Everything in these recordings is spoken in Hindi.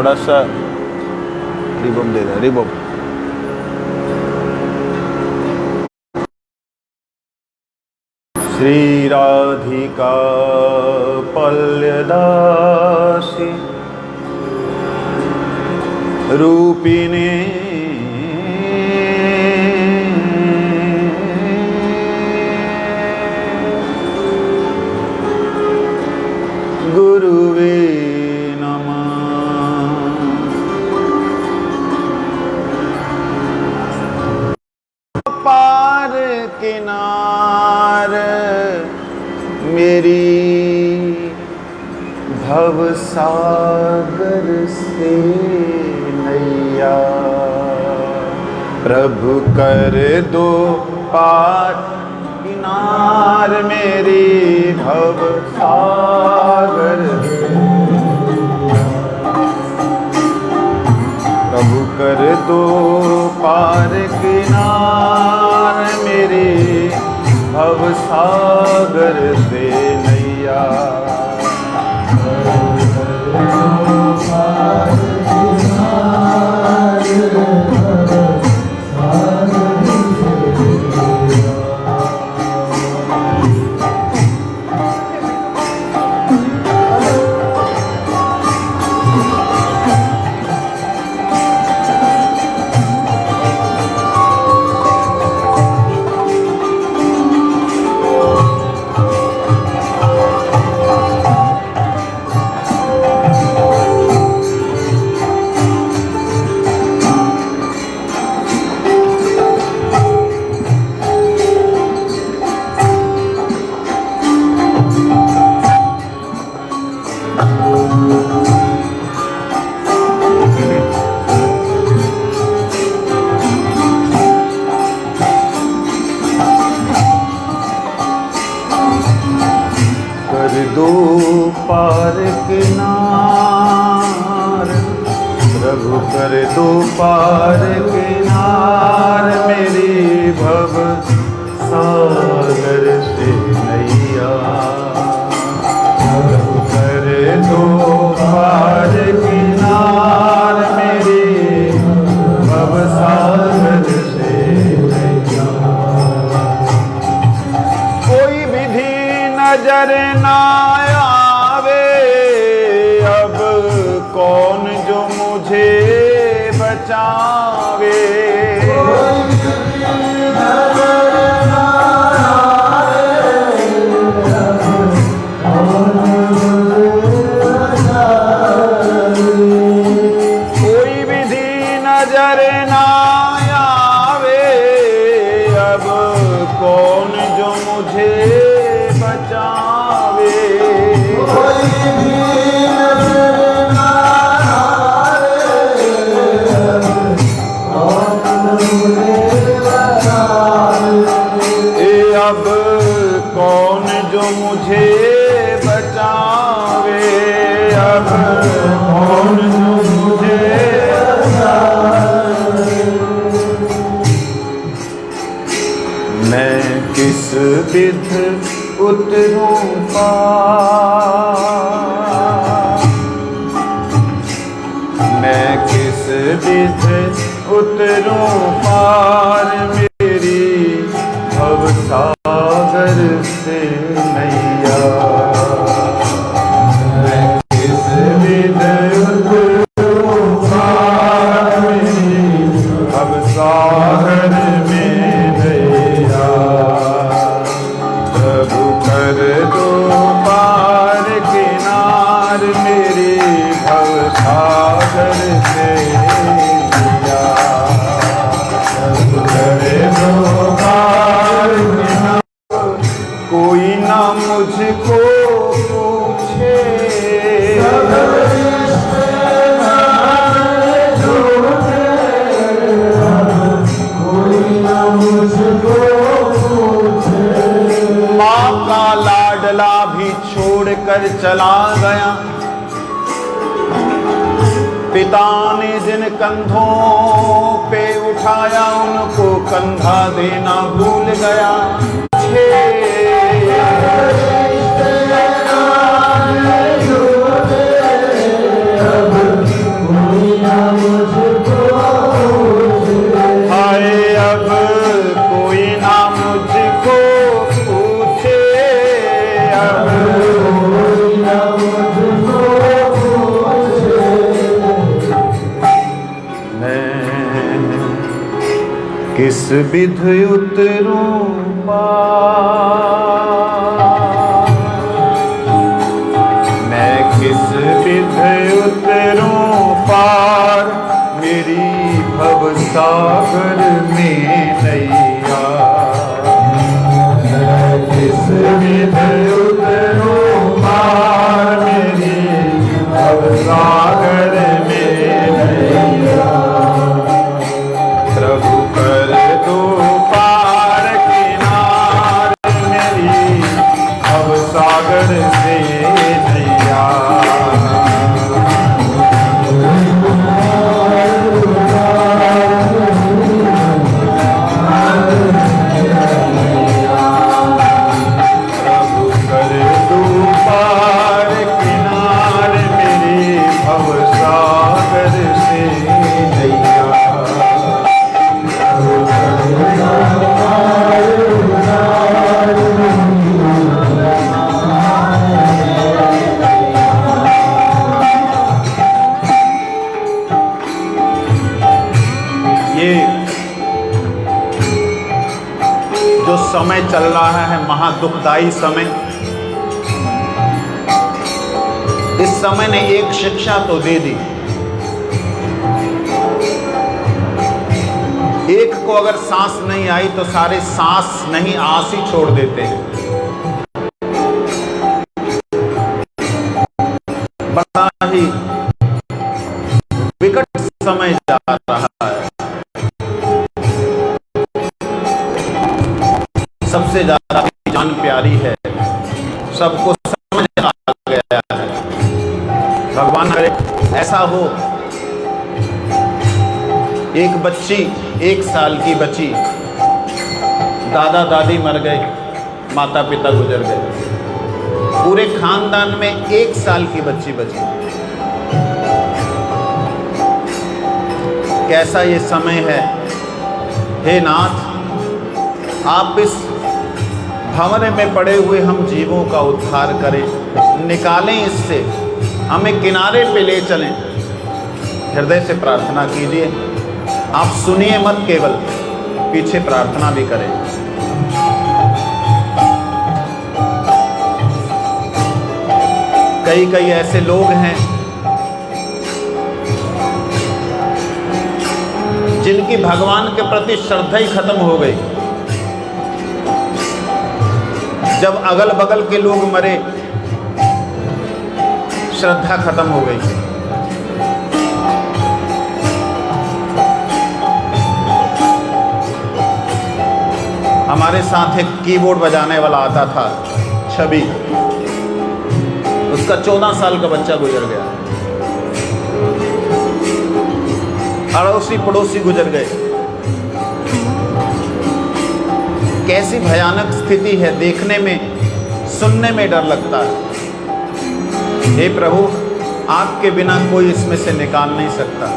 थोड़ा सा रिबम दे दें, रिबम। श्री राधिका पल्यदासी रूपिणी गुरुवे नमः। पार किनार मेरी भव सागर से नैया, प्रभु कर दो पार किनार मेरी भव सागर से। प्रभु कर दो पार किनार मेरी भव सागर से नैया। दो पार किनार प्रभु कर दो पार किनार मेरी भव सागर से नैया। प्रभु कर दो पार किनार मेरी भव सागर से नैया। कोई विधि नजर ना आवे अब कौन जो मुझे बचावे। कोई विधि नजर ना आवे अब कौन जो मुझे बचावे। अब कौन जो मुझे बचावे। अब कौन जो मुझे बचावे। मैं किस विध उतरूं पार। मैं किस विध उतरूं पार मेरी भव सागर से नैया। मैं किस विध उतरूं पार मेरी भव सागर में नैया। प्रभु कर दो पार किनार मेरी भव सागर से नैया। प्रभु कर दो पार किनार। कोई ना मुझको पूछे कोई ना मुझको पूछे। माँ का लाडला भी छोड़कर चला गया। पिता ने जिन कंधों पे उठाया उनको कंधा देना भूल गया। विध उतरूं पार, मैं किस विध उतरूं पार, मेरी भव सागर में नैया। मैं किस विध उतरूं पार, मेरी भव सागर में नैया। प्रभु कर दो पार किनार, मेरी भव सागर से नैया। प्रभु कर दो पार किनार, मेरी भव सागर से नैया। जो समय चल रहा है महादुखदाई समय, इस समय ने एक शिक्षा तो दे दी। एक को अगर सांस नहीं आई तो सारे सांस नहीं आस ही छोड़ देते हैं। बड़ा ही विकट समय जा रहा है। सबसे ज्यादा जान प्यारी है, सबको समझ आ गया है। भगवान करे ऐसा हो। एक बच्ची, 1 साल की बच्ची, दादा दादी मर गए, माता पिता गुजर गए, पूरे खानदान में 1 साल की बच्ची बची। कैसा ये समय है। हे नाथ, आप इस भंवर में पड़े हुए हम जीवों का उद्धार करें, निकालें इससे, हमें किनारे पे ले चलें। हृदय से प्रार्थना कीजिए। आप सुनिए मत, केवल पीछे प्रार्थना भी करें। कई कई ऐसे लोग हैं जिनकी भगवान के प्रति श्रद्धा ही खत्म हो गई। जब अगल बगल के लोग मरे, श्रद्धा खत्म हो गई। हमारे साथ एक कीबोर्ड बजाने वाला आता था, छवि, उसका 14 साल का बच्चा गुजर गया। अड़ोसी पड़ोसी गुजर गए। कैसी भयानक स्थिति है, देखने में सुनने में डर लगता है। हे प्रभु, आपके बिना कोई इसमें से निकाल नहीं सकता।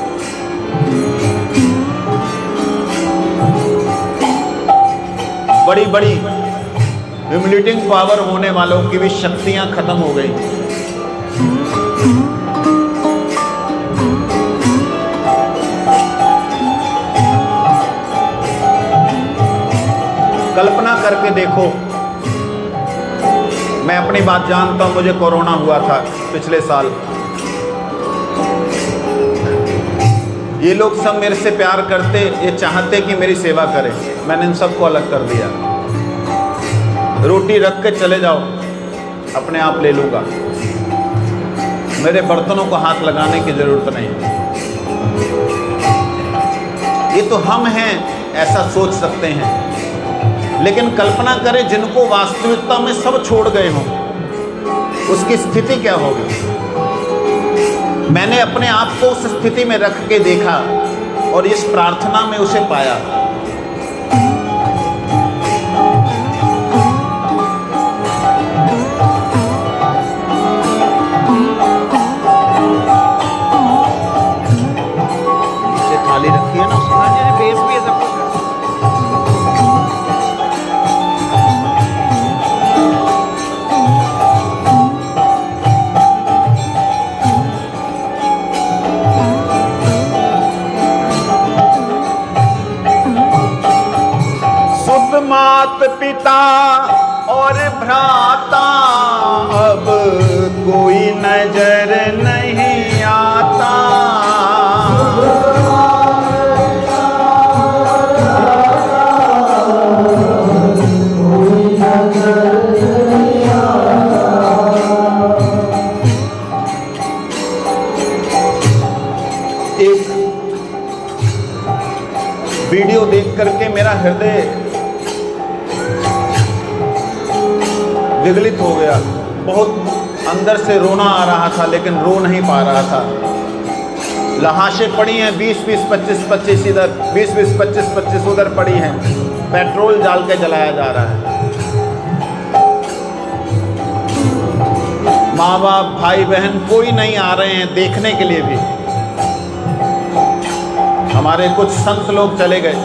बड़ी बड़ी इम्यूनिटिंग पावर होने वालों की भी शक्तियां खत्म हो गई। कल्पना करके देखो, मैं अपनी बात जानता हूं, मुझे कोरोना हुआ था पिछले साल। ये लोग सब मेरे से प्यार करते, ये चाहते कि मेरी सेवा करें। मैंने इन सबको अलग कर दिया। रोटी रख के चले जाओ, अपने आप ले लूँगा, मेरे बर्तनों को हाथ लगाने की ज़रूरत नहीं। ये तो हम हैं, ऐसा सोच सकते हैं, लेकिन कल्पना करें जिनको वास्तविकता में सब छोड़ गए हों, उसकी स्थिति क्या होगी। मैंने अपने आप को उस स्थिति में रख के देखा और इस प्रार्थना में उसे पाया। थाली रखी है ना, उसमें बेस भी है, सब कुछ है। मात पिता और भ्राता अब कोई नजर नहीं आता। एक वीडियो देख करके मेरा हृदय विगलित हो गया। बहुत अंदर से रोना आ रहा था लेकिन रो नहीं पा रहा था। लाशें पड़ी हैं 20-20, 25-25 इधर, 20-20, 25-25 उधर पड़ी हैं। पेट्रोल डाल के जलाया जा रहा है। माँ बाप भाई बहन कोई नहीं आ रहे हैं देखने के लिए भी। हमारे कुछ संत लोग चले गए,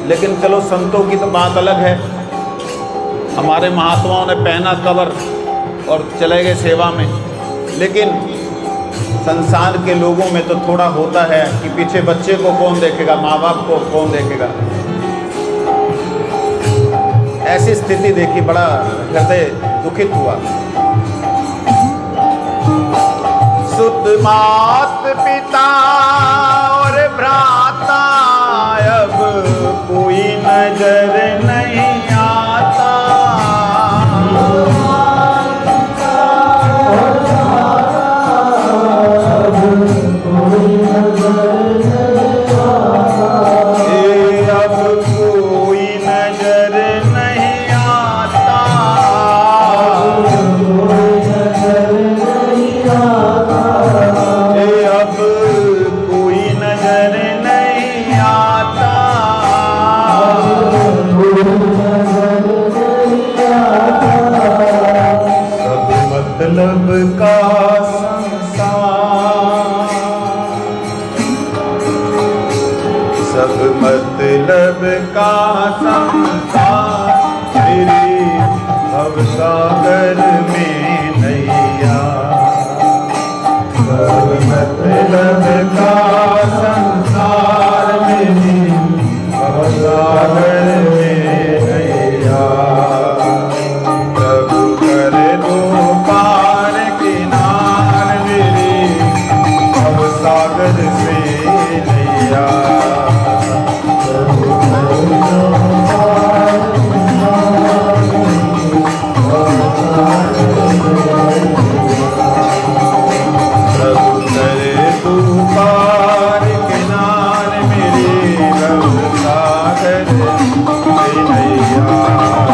लेकिन चलो संतों की तो बात अलग है। हमारे महात्माओं ने पहना कवर और चले गए सेवा में। लेकिन संसार के लोगों में तो थोड़ा होता है कि पीछे बच्चे को कौन देखेगा, माँ बाप को कौन देखेगा। ऐसी स्थिति देखी, बड़ा हृदय दुखित हुआ। सुत मात पिता और भ्राता अब कोई नजर नहीं आता। मतलब का संसार, सब मतलब का संसार, तेरी भवसागर में नैया। सब मतलब का संसार मेरी भवसागर में नैया। सागर से नैया। प्रभु करे तू पार किनारे मेरे भव सागर से नैया।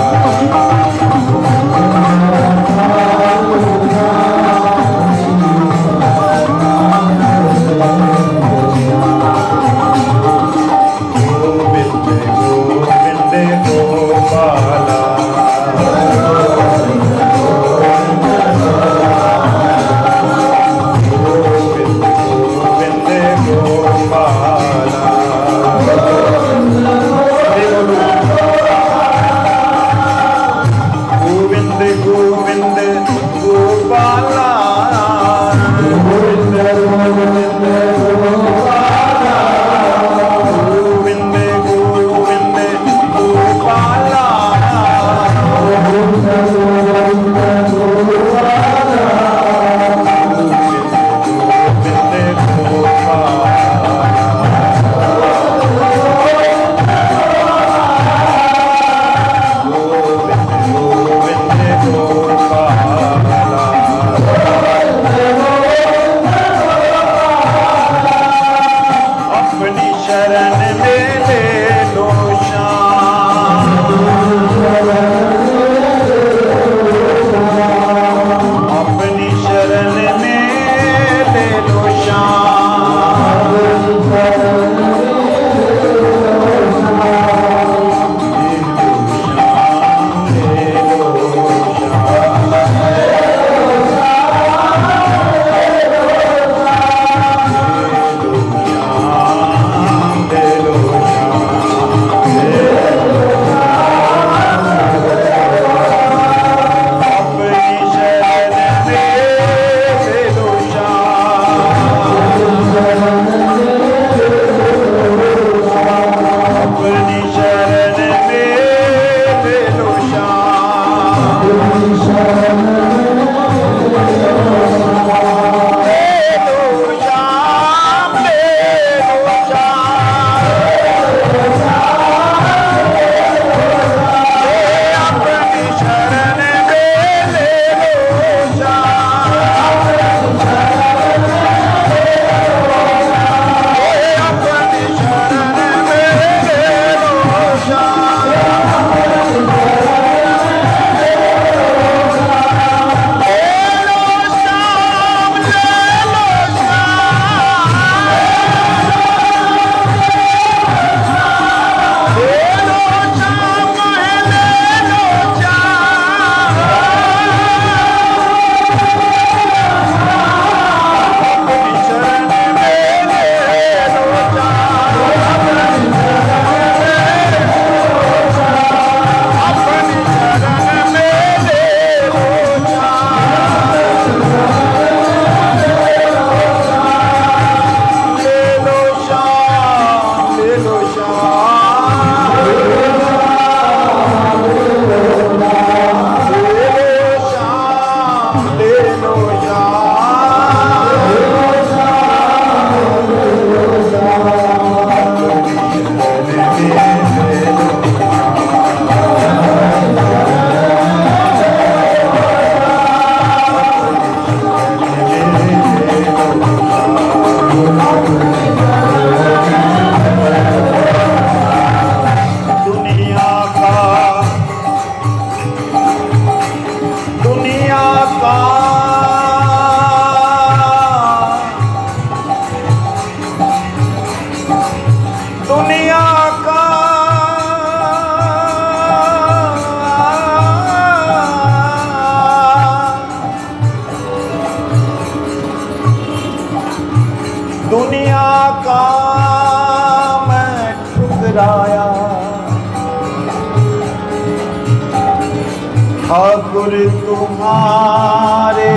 ठाकुर तुम्हारे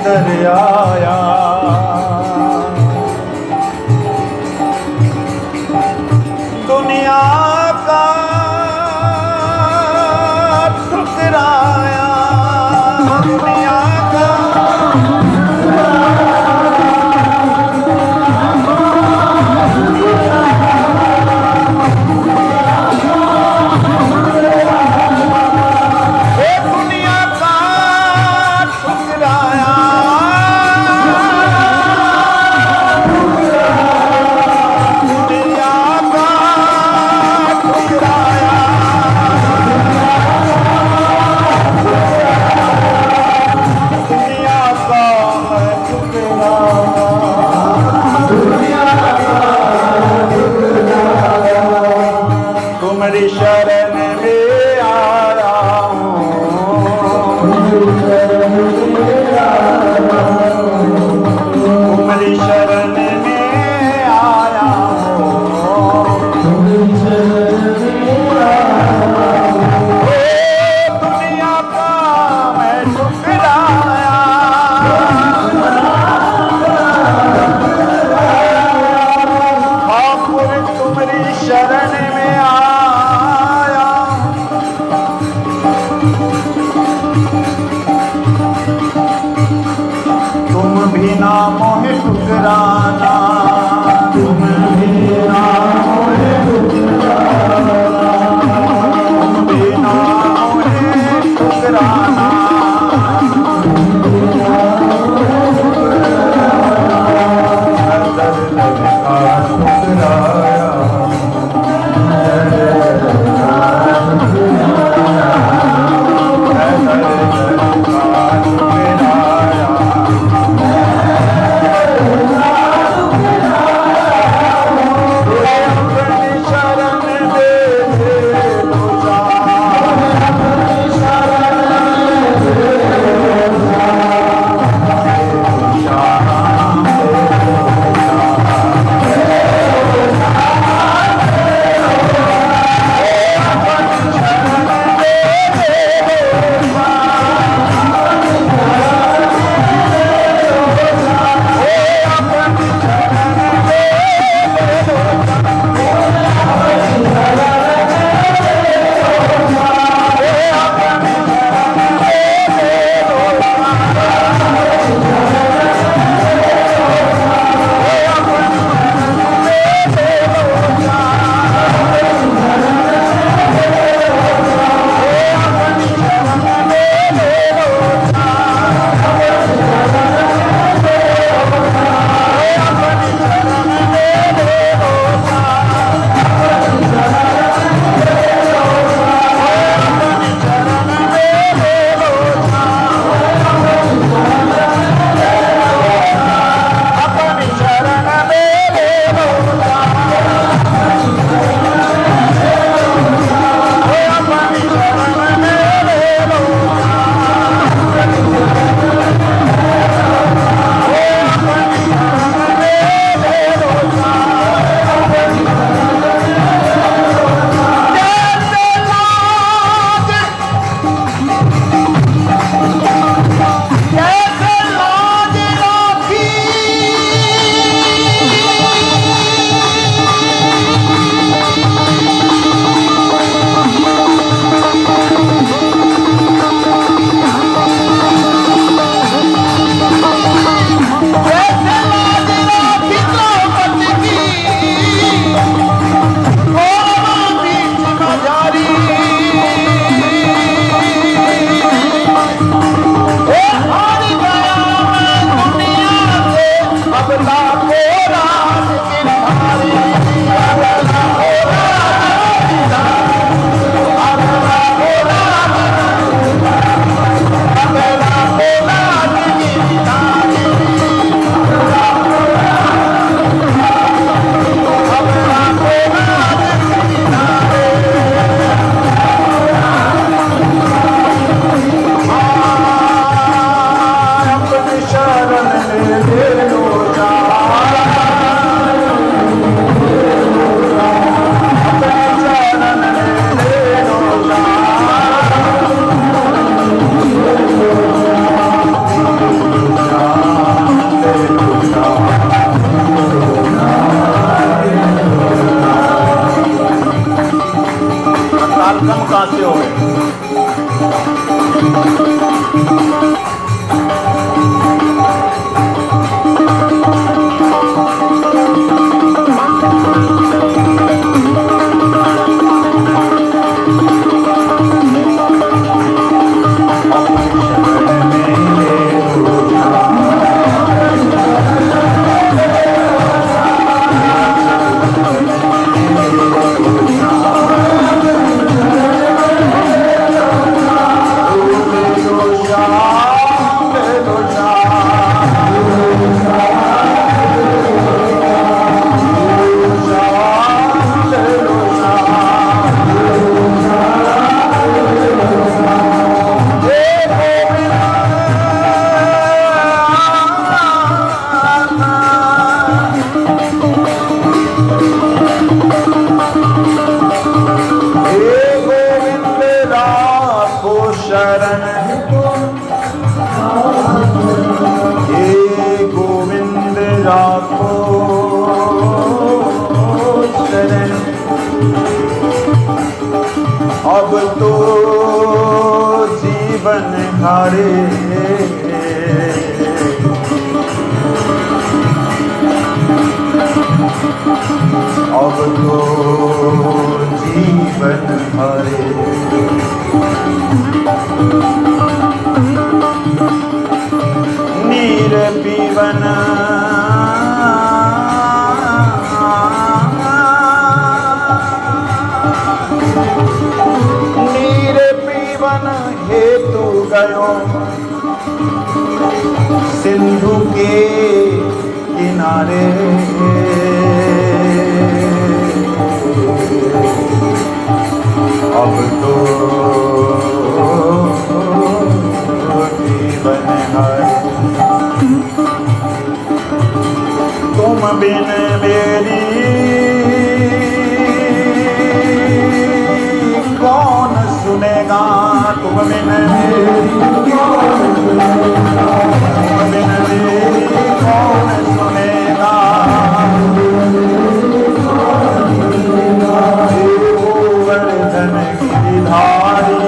दर आया, दुनिया का ठुकराया, दुनिया का तुम्हारी शरण में आया हूँ, तुम्हारी शरण में आया हूँ, दुनिया का मैं ठुकराया, ठाकुर तुम्हारी शरण में आया, तुम भी ना मोहे ठुकराना, तुम भी ना मोहे ठुकराना, तुम भी ना मोहे ठुकराना, दर दर का ठुकराया, ताल कम कहाँ से हो गए? अब तो जीवन हारे अब तो जीवन हारे नीर पीवन हेतु गयो सिंधु के किनारे अब तो जीवन हारे तुम बिन मेरी कौन सुनेगा तुम बिन मेरी कौन सुनेगा गोवर्धन गिरिधारी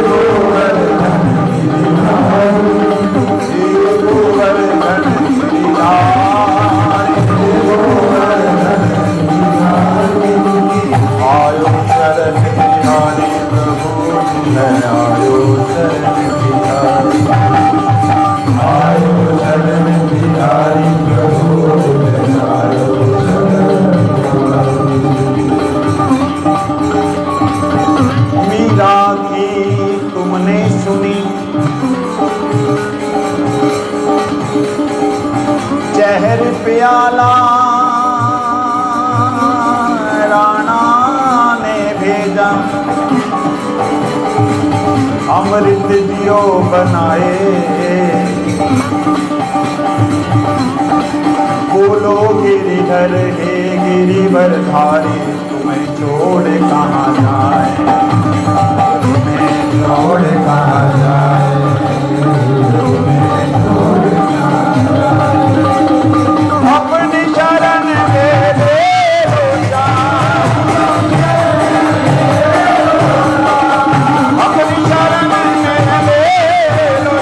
गोवर्धन गिरिधारी आयो शरण बिहारी प्रभु आयो शरण बिहारी आयो शरण बिहारी प्रभु आयो मीरा की तुमने सुनी जहर प्याला राणा ने भेजा अमृत दियो बनाए बोलो गिरिधर हे गिरिवर धारी तुम्हें छोड़ कहाँ जाए तुम्हें छोड़ कहाँ जाए तुम्हें छोड़ कहाँ जाए अपनी शरण में ले जा अपनी शरण में ले लो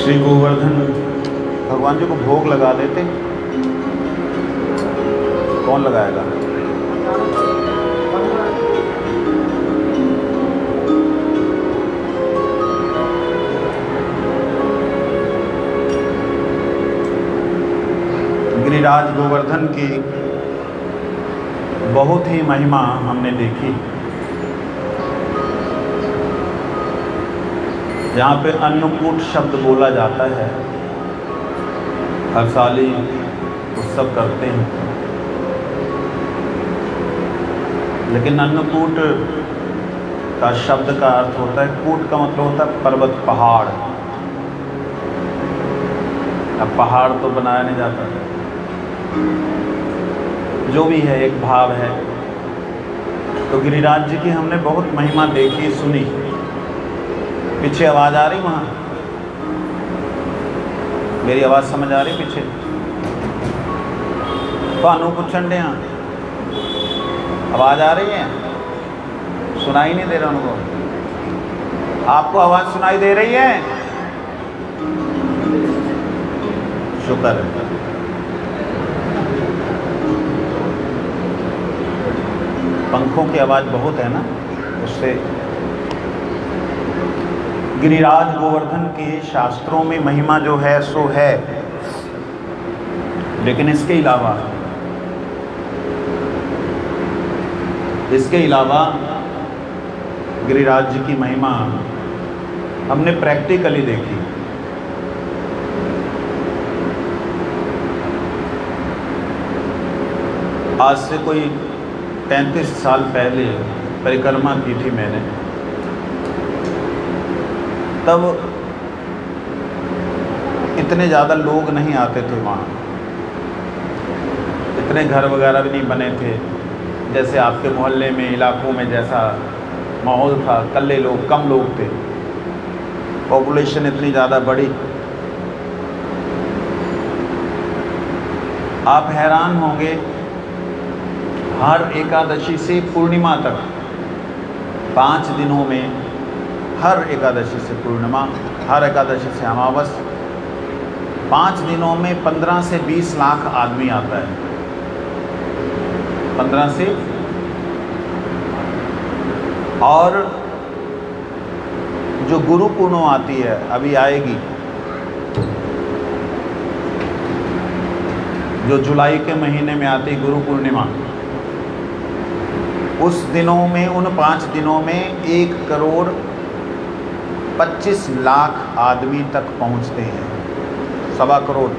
श्री गोवर्धन भगवान जी को भोग लगा देते। कौन लगाएगा? गिरिराज गोवर्धन की बहुत ही महिमा हमने देखी। यहाँ पे अन्नकूट शब्द बोला जाता है, हर साल ही उत्सव करते हैं। लेकिन अन्नकूट का शब्द का अर्थ होता है, कूट का मतलब होता है पर्वत, पहाड़। अब पहाड़ तो बनाया नहीं जाता, जो भी है एक भाव है। तो गिरिराज जी की हमने बहुत महिमा देखी, सुनी। पीछे आवाज़ आ रही? वहाँ मेरी आवाज़ समझ आ रही? पीछे तो पुछंडे आवाज़ आ रही है? सुनाई नहीं दे रहा उनको? आपको आवाज़ सुनाई दे रही है? शुक्र है। पंखों की आवाज़ बहुत है ना, उससे। गिरिराज गोवर्धन के शास्त्रों में महिमा जो है सो है, लेकिन इसके अलावा गिरिराज जी की महिमा हमने प्रैक्टिकली देखी। आज से कोई 35 साल पहले परिक्रमा की थी मैंने। तब इतने ज़्यादा लोग नहीं आते थे वहाँ, इतने घर वगैरह भी नहीं बने थे जैसे आपके मोहल्ले में, इलाकों में जैसा माहौल था। कल्ले लोग, कम लोग थे, पॉपुलेशन इतनी ज़्यादा बढ़ी। आप हैरान होंगे, हर एकादशी से पूर्णिमा तक 5 दिनों में, हर एकादशी से पूर्णिमा, हर एकादशी से अमावस, 5 दिनों में 15 से 20 लाख आदमी आता है। 15 से, और जो गुरु पूर्णिमा आती है, अभी आएगी, जो जुलाई के महीने में आती गुरु पूर्णिमा, उस दिनों में, उन 5 दिनों में 1 करोड़ 25 लाख आदमी तक पहुंचते हैं। 1.25 करोड़।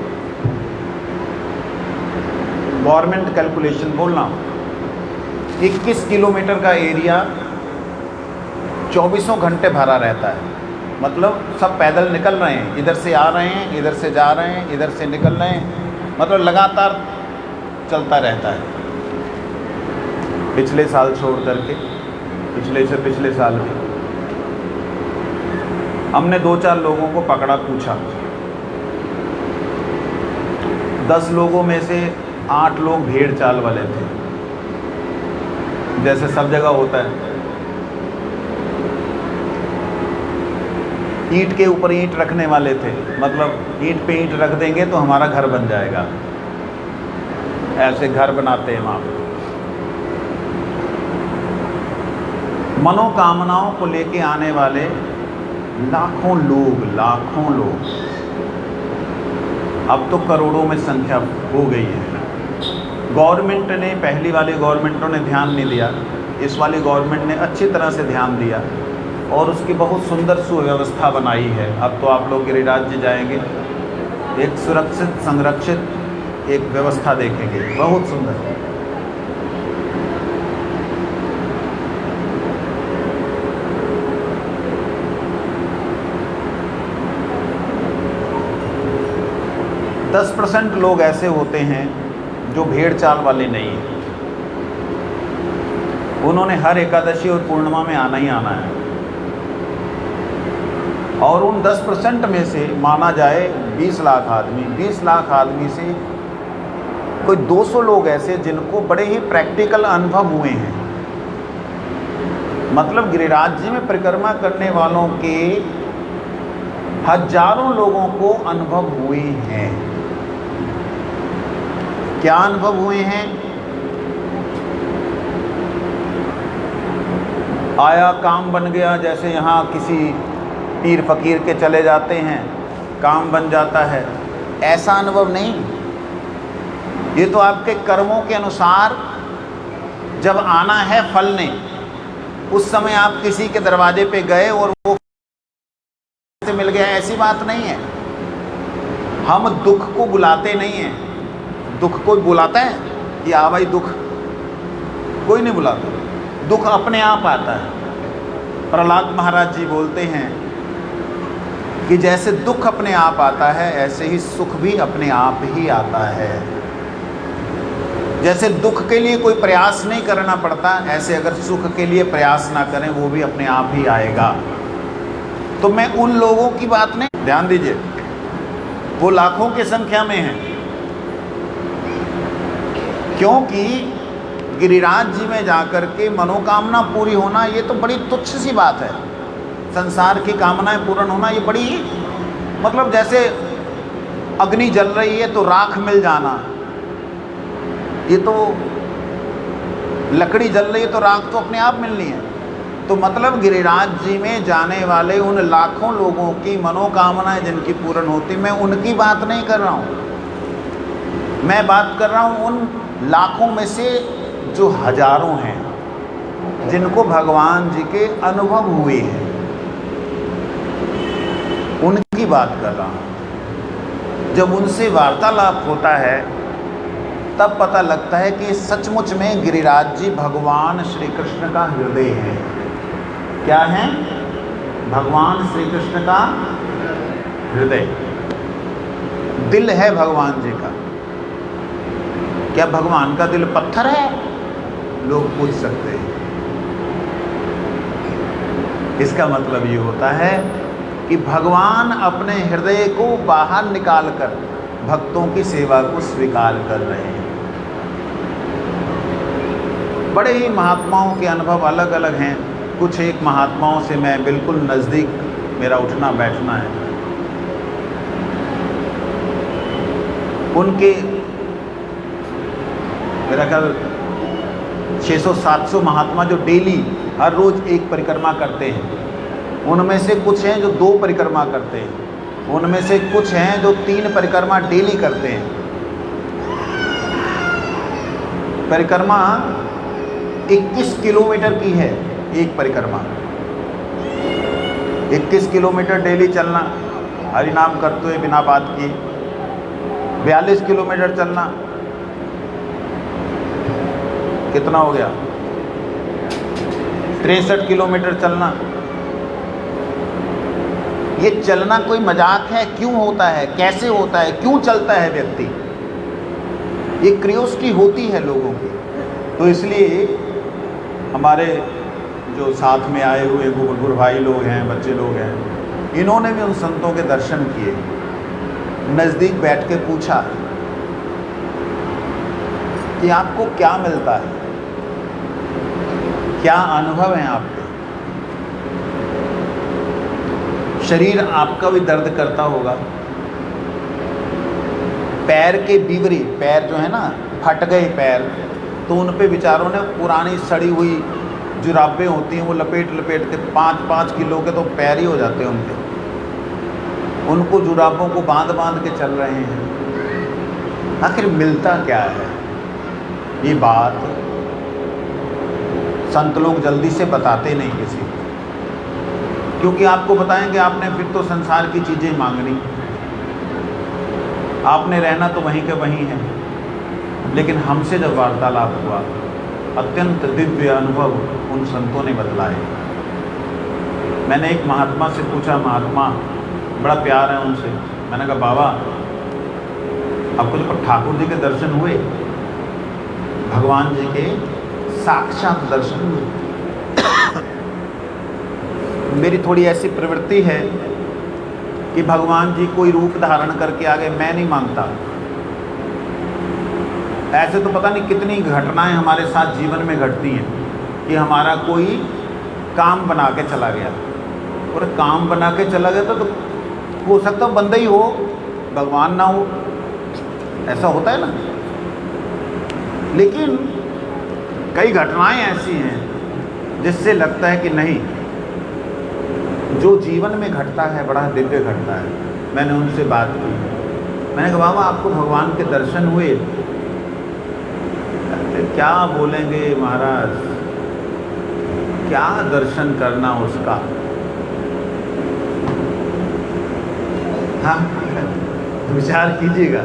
गवर्नमेंट कैलकुलेशन बोल रहा हूँ। 21 किलोमीटर का एरिया 24 घंटे भरा रहता है। मतलब सब पैदल निकल रहे हैं, इधर से आ रहे हैं, इधर से जा रहे हैं, इधर से निकल रहे हैं, मतलब लगातार चलता रहता है। पिछले साल छोड़ करके, पिछले से पिछले साल भी हमने 2-4 लोगों को पकड़ा, पूछा। 10 लोगों में से 8 लोग भेड़ चाल वाले थे, जैसे सब जगह होता है। ईंट के ऊपर ईंट रखने वाले थे, मतलब ईंट पे ईंट रख देंगे तो हमारा घर बन जाएगा, ऐसे घर बनाते हैं वहाँ। मनोकामनाओं को लेके आने वाले लाखों लोग, अब तो करोड़ों में संख्या हो गई है। गवर्नमेंट ने, पहली वाली गवर्नमेंटों ने ध्यान नहीं दिया, इस वाली गवर्नमेंट ने अच्छी तरह से ध्यान दिया और उसकी बहुत सुंदर सुव्यवस्था बनाई है। अब तो आप लोग गिरिराज जी जाएंगे, एक सुरक्षित, संरक्षित एक व्यवस्था देखेंगे, बहुत सुंदर। %10 लोग ऐसे होते हैं जो भेड़ चाल वाले नहीं हैं। उन्होंने हर एकादशी और पूर्णिमा में आना ही आना है। और उन 10% में से माना जाए 20 लाख आदमी, 20 लाख आदमी से कोई 200 लोग ऐसे जिनको बड़े ही प्रैक्टिकल अनुभव हुए हैं। मतलब गिरिराज जी में परिक्रमा करने वालों के हजारों लोगों को अनुभव हुए हैं। क्या अनुभव हुए हैं? आया काम बन गया, जैसे यहाँ किसी पीर फकीर के चले जाते हैं काम बन जाता है, ऐसा अनुभव नहीं। ये तो आपके कर्मों के अनुसार जब आना है फल ने, उस समय आप किसी के दरवाजे पे गए और वो से मिल गया, ऐसी बात नहीं है। हम दुख को बुलाते नहीं हैं। दुख कोई बुलाता है कि आ भाई दुख? कोई नहीं बुलाता। दुख अपने आप आता है। प्रहलाद महाराज जी बोलते हैं कि जैसे दुख अपने आप आता है, ऐसे ही सुख भी अपने आप ही आता है। जैसे दुख के लिए कोई प्रयास नहीं करना पड़ता, ऐसे अगर सुख के लिए प्रयास ना करें, वो भी अपने आप ही आएगा। तो मैं उन लोगों की बात नहीं, ध्यान दीजिए, वो लाखों की संख्या में हैं, क्योंकि गिरिराज जी में जाकर के मनोकामना पूरी होना ये तो बड़ी तुच्छ सी बात है। संसार की कामनाएं पूर्ण होना ये बड़ी, मतलब जैसे अग्नि जल रही है तो राख मिल जाना, ये तो लकड़ी जल रही है तो राख तो अपने आप मिलनी है। तो मतलब गिरिराज जी में जाने वाले उन लाखों लोगों की मनोकामनाएं जिनकी पूर्ण होती, मैं उनकी बात नहीं कर रहा हूँ। मैं बात कर रहा हूँ उन लाखों में से जो हजारों हैं, जिनको भगवान जी के अनुभव हुए हैं, उनकी बात कर रहा हूँ। जब उनसे वार्तालाप होता है तब पता लगता है कि सचमुच में गिरिराज जी भगवान श्री कृष्ण का हृदय है। क्या है? भगवान श्री कृष्ण का हृदय, दिल है भगवान जी का। क्या भगवान का दिल पत्थर है? लोग पूछ सकते हैं। इसका मतलब ये होता है कि भगवान अपने हृदय को बाहर निकालकर भक्तों की सेवा को स्वीकार कर रहे हैं। बड़े ही महात्माओं के अनुभव अलग अलग हैं। कुछ एक महात्माओं से मैं बिल्कुल नज़दीक, मेरा उठना बैठना है। उनके मेरा ख्याल 600-700 महात्मा जो डेली हर रोज़ एक परिक्रमा करते हैं, उनमें से कुछ हैं जो 2 परिक्रमा करते हैं, उनमें से कुछ हैं जो 3 परिक्रमा डेली करते हैं। परिक्रमा 21 किलोमीटर की है एक परिक्रमा। 21 किलोमीटर डेली चलना, हरि नाम करते हुए बिना बात किए। 42 किलोमीटर चलना, कितना हो गया? 63 किलोमीटर चलना। ये चलना कोई मजाक है? क्यों होता है? कैसे होता है? क्यों चलता है व्यक्ति? ये क्यूरियोसिटी होती है लोगों की। तो इसलिए हमारे जो साथ में आए हुए गुरु भाई लोग हैं, बच्चे लोग हैं, इन्होंने भी उन संतों के दर्शन किए, नज़दीक बैठ के पूछा कि आपको क्या मिलता है, क्या अनुभव हैं आपके? शरीर आपका भी दर्द करता होगा, पैर के बीवरी, पैर जो है ना फट गए पैर, तो उन पे बेचारों ने पुरानी सड़ी हुई जुराबें होती हैं वो लपेट लपेट के 5-5 किलो के तो पैर ही हो जाते हैं उनके। उनको जुराबों को बांध बांध के चल रहे हैं। आखिर मिलता क्या है? ये बात संत लोग जल्दी से बताते नहीं किसी को, क्योंकि आपको बताएंगे आपने फिर तो संसार की चीज़ें मांगनी, आपने रहना तो वहीं के वहीं है। लेकिन हमसे जब वार्तालाप हुआ, अत्यंत दिव्य अनुभव उन संतों ने बतलाए। मैंने एक महात्मा से पूछा, महात्मा बड़ा प्यार है उनसे, मैंने कहा बाबा आपको जो ठाकुर जी के दर्शन हुए, भगवान जी के साक्षात दर्शन हुए। मेरी थोड़ी ऐसी प्रवृत्ति है कि भगवान जी कोई रूप धारण करके आ गए, मैं नहीं मांगता। ऐसे तो पता नहीं कितनी घटनाएं हमारे साथ जीवन में घटती हैं कि हमारा कोई काम बना के चला गया, और काम बना के चला गया तो हो सकता बंदा ही हो, भगवान ना हो, ऐसा होता है ना। लेकिन कई घटनाएं ऐसी हैं जिससे लगता है कि नहीं, जो जीवन में घटता है बड़ा दिव्य घटता है। मैंने उनसे बात की, मैंने कहा बाबा आपको भगवान के दर्शन हुए? क्या बोलेंगे महाराज, क्या दर्शन करना उसका। हाँ, विचार कीजिएगा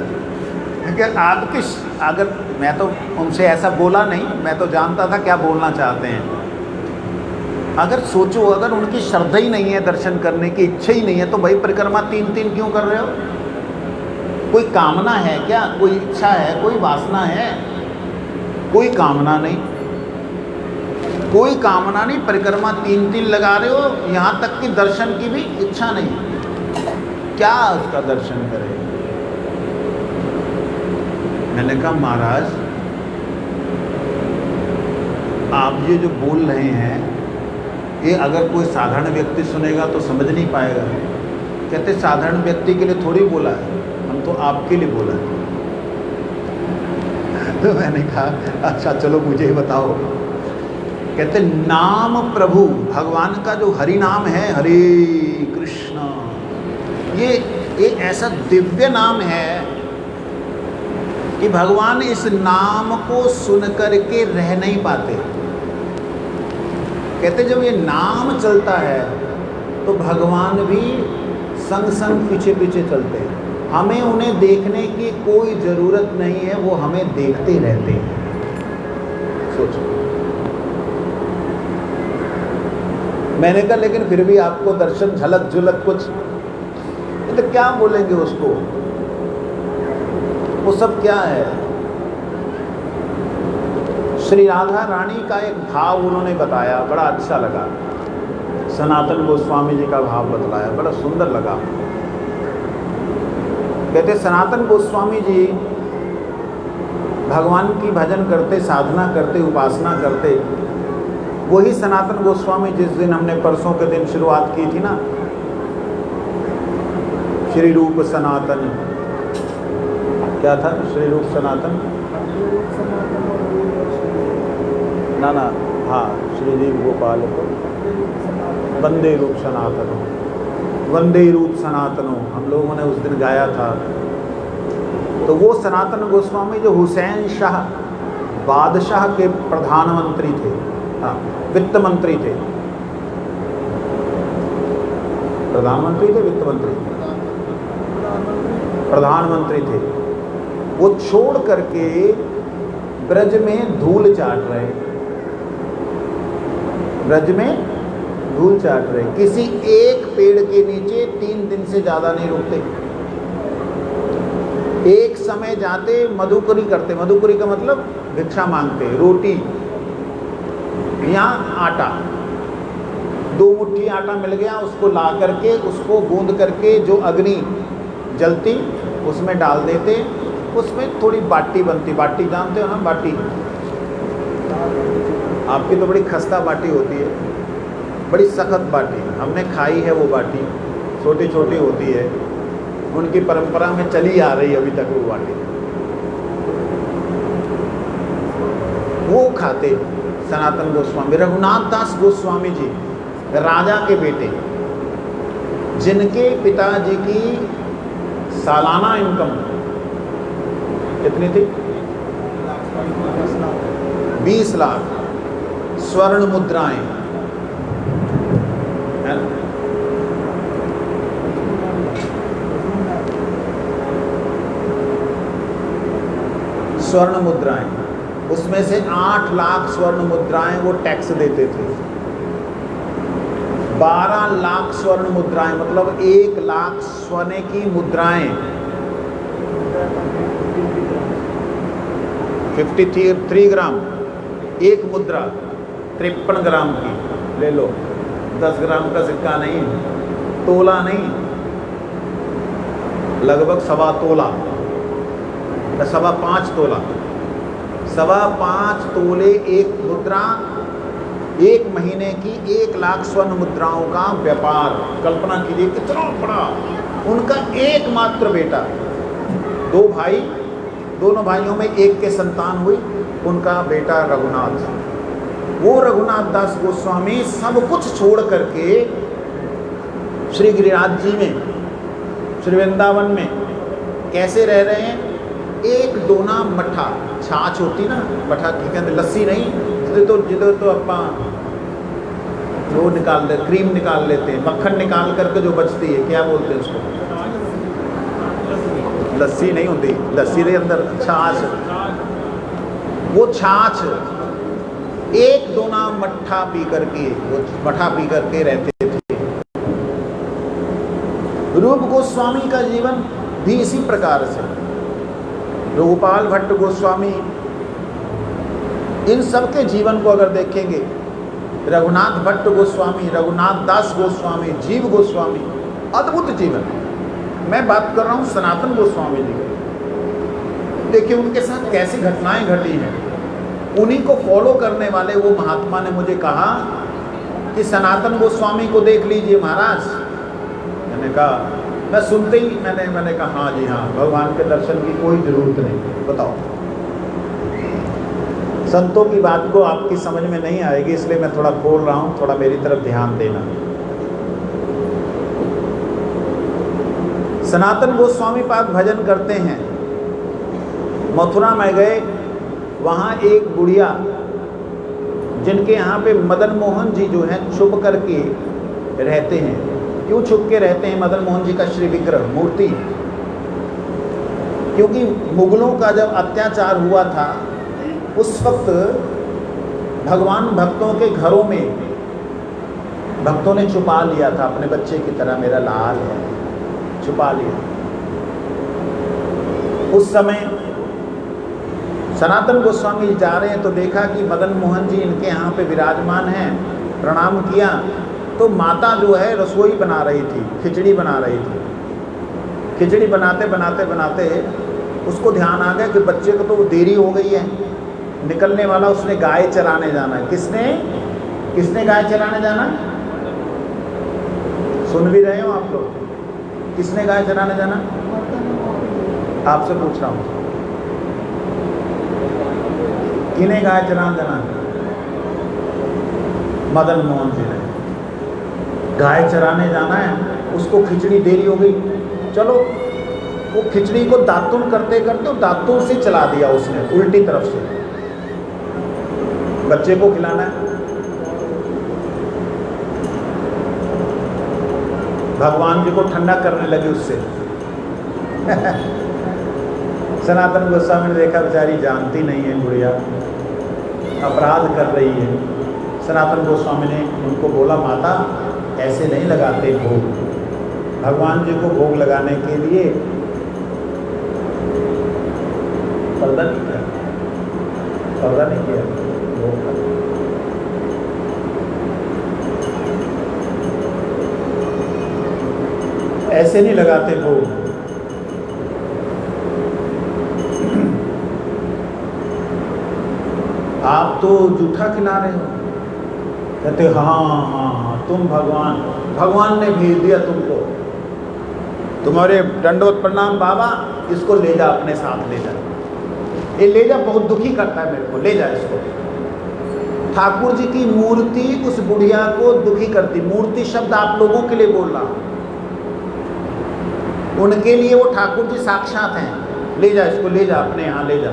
कि आपकी, अगर मैं तो उनसे ऐसा बोला नहीं, मैं तो जानता था क्या बोलना चाहते हैं। अगर सोचो, अगर उनकी श्रद्धा ही नहीं है, दर्शन करने की इच्छा ही नहीं है, तो भाई परिक्रमा 3 क्यों कर रहे हो? कोई कामना है क्या? कोई इच्छा है? कोई वासना है? कोई कामना नहीं, कोई कामना नहीं। परिक्रमा 3 लगा रहे हो, यहाँ तक कि दर्शन की भी इच्छा नहीं। क्या उसका दर्शन करें? मैंने कहा महाराज आप ये जो बोल रहे हैं, ये अगर कोई साधारण व्यक्ति सुनेगा तो समझ नहीं पाएगा। कहते साधारण व्यक्ति के लिए थोड़ी बोला है, हम तो आपके लिए बोला है। तो मैंने कहा अच्छा चलो मुझे ही बताओ। कहते नाम प्रभु, भगवान का जो हरि नाम है, हरे कृष्णा, ये ऐसा दिव्य नाम है कि भगवान इस नाम को सुन करके रह नहीं पाते। कहते जब ये नाम चलता है तो भगवान भी संग संग पीछे पीछे चलते हैं। हमें उन्हें देखने की कोई ज़रूरत नहीं है, वो हमें देखते रहते हैं। सोचो। मैंने कहा लेकिन फिर भी आपको दर्शन झलक झुलक कुछ, तो क्या बोलेंगे उसको? वो सब क्या है? श्री राधा रानी का एक भाव उन्होंने बताया, बड़ा अच्छा लगा। सनातन गोस्वामी जी का भाव बतलाया, बड़ा सुंदर लगा। कहते सनातन गोस्वामी जी भगवान की भजन करते, साधना करते, उपासना करते। वही सनातन गोस्वामी जिस दिन हमने परसों के दिन शुरुआत की थी ना, श्री रूप सनातन, क्या था? श्री रूप सनातन, ना हाँ, श्रीदेव गोपाल को वंदे रूप सनातनो, वंदे रूप सनातनो हम लोगों ने उस दिन गाया था। तो वो सनातन गोस्वामी जो हुसैन शाह बादशाह के प्रधानमंत्री थे, हाँ वित्त मंत्री थे, प्रधानमंत्री थे, वित्त मंत्री, प्रधानमंत्री थे। वो छोड़ करके ब्रज में धूल चाट रहे, ब्रज में धूल चाट रहे, किसी एक पेड़ के नीचे 3 दिन से ज़्यादा नहीं रुकते। एक समय जाते मधुकरी करते, मधुकरी का मतलब भिक्षा मांगते, रोटी या आटा, 2 मुट्ठी आटा मिल गया, उसको ला करके, उसको गूंद करके जो अग्नि जलती उसमें डाल देते, उसमें थोड़ी बाटी बनती। बाटी जानते हो ना? बाटी आपकी तो बड़ी खस्ता बाटी होती है, बड़ी सख्त बाटी, हमने खाई है वो बाटी, छोटी छोटी होती है, उनकी परंपरा में चली आ रही अभी तक वो बाटी, वो खाते सनातन गोस्वामी। रघुनाथ दास गोस्वामी जी राजा के बेटे, जिनके पिताजी की सालाना इनकम कितनी थी? 20 लाख स्वर्ण मुद्राएं, है ना? स्वर्ण मुद्राएं, उसमें से 8 लाख स्वर्ण मुद्राएं वो टैक्स देते थे। 12 लाख स्वर्ण मुद्राएं मतलब 1 लाख सोने की मुद्राएं, 53 ग्राम एक मुद्रा, 53 ग्राम की ले लो, 10 ग्राम का सिक्का नहीं, तोला नहीं, लगभग 1.25 तोला, 5.25 तोला, 5.25 तोले एक मुद्रा। 1 महीने की 1 लाख स्वर्ण मुद्राओं का व्यापार, कल्पना कीजिए कितना बड़ा उनका एकमात्र बेटा, दो भाई, दोनों भाइयों में एक के संतान हुई, उनका बेटा रघुनाथ। वो रघुनाथ दास गोस्वामी सब कुछ छोड़ करके श्री गिरिराज जी में, श्री वृंदावन में कैसे रह रहे हैं? एक डोना मठा, छाछ होती ना, मठा की कहते, लस्सी नहीं, जिधर तो अपा वो निकाल ले, क्रीम निकाल लेते हैं, मक्खन निकाल करके जो बचती है, क्या बोलते हैं उसको? लस्सी नहीं होती, लस्सी के अंदर छाछ, वो छाछ एक डोना मट्ठा पी करके, वो मठा पी करके रहते थे। रूप गोस्वामी का जीवन भी इसी प्रकार से, रघुपाल भट्ट गोस्वामी, इन सब के जीवन को अगर देखेंगे, रघुनाथ भट्ट गोस्वामी, रघुनाथ दास गोस्वामी, जीव गोस्वामी, अद्भुत जीवन। मैं बात कर रहा हूँ सनातन गोस्वामी जी की। देखिए उनके साथ कैसी घटनाएं घटी हैं। उन्हीं को फॉलो करने वाले वो महात्मा ने मुझे कहा कि सनातन गोस्वामी को देख लीजिए महाराज। मैंने कहा, मैं सुनते ही मैंने कहा हाँ जी हाँ, भगवान के दर्शन की कोई ज़रूरत नहीं। बताओ, संतों की बात को आपकी समझ में नहीं आएगी, इसलिए मैं थोड़ा बोल रहा हूँ, थोड़ा मेरी तरफ ध्यान देना। सनातन गोस्वामी पाद भजन करते हैं। मथुरा में गए, वहाँ एक बुढ़िया, जिनके यहाँ पे मदन मोहन जी जो हैं छुप करके रहते हैं। क्यों छुप के रहते हैं मदन मोहन जी का श्री विग्रह मूर्ति? क्योंकि मुगलों का जब अत्याचार हुआ था, उस वक्त भगवान भक्तों के घरों में भक्तों ने छुपा लिया था, अपने बच्चे की तरह, मेरा लाल है, छुपा लिया। उस समय सनातन गोस्वामी जी जा रहे हैं तो देखा कि मदन मोहन जी इनके यहाँ पे विराजमान हैं। प्रणाम किया तो माता जो है रसोई बना रही थी, खिचड़ी बना रही थी। खिचड़ी बनाते बनाते बनाते उसको ध्यान आ गया कि बच्चे को तो देरी हो गई है, निकलने वाला, उसने गाय चराने जाना है। किसने गाय चराने जाना? सुन भी रहे हो आप लोग? किसने गाय चराने जाना? आपसे पूछ रहा हूँ, किन्हें गाय चराने जाना? मदन मोहन जी ने गाय चराने जाना है। उसको खिचड़ी देरी हो गई, चलो वो खिचड़ी को दातुन करते करते दातुन से चला दिया उसने उल्टी तरफ से। बच्चे को खिलाना है, भगवान जी को ठंडा करने लगे उससे। सनातन गोस्वामी ने देखा बेचारी जानती नहीं है गुड़िया, अपराध कर रही है। सनातन गोस्वामी ने उनको बोला, माता ऐसे नहीं लगाते भोग, भगवान जी को भोग लगाने के लिए पर्दा नहीं किया, पर्दा नहीं किया, ऐसे नहीं लगाते भोग। आप तो जूठा खिला रहे हो। कहते हाँ, तुम भगवान ने भेज दिया तुमको, तुम्हारे दंडवत प्रणाम बाबा, इसको ले जा, अपने साथ ले जा। ये ले जा, बहुत दुखी करता है मेरे को, ले जा इसको। ठाकुर जी की मूर्ति उस बुढ़िया को दुखी करती। मूर्ति शब्द आप लोगों के लिए बोल रहा हूँ, उनके लिए वो ठाकुर जी साक्षात हैं। ले जा इसको, ले जा, अपने यहाँ ले जा,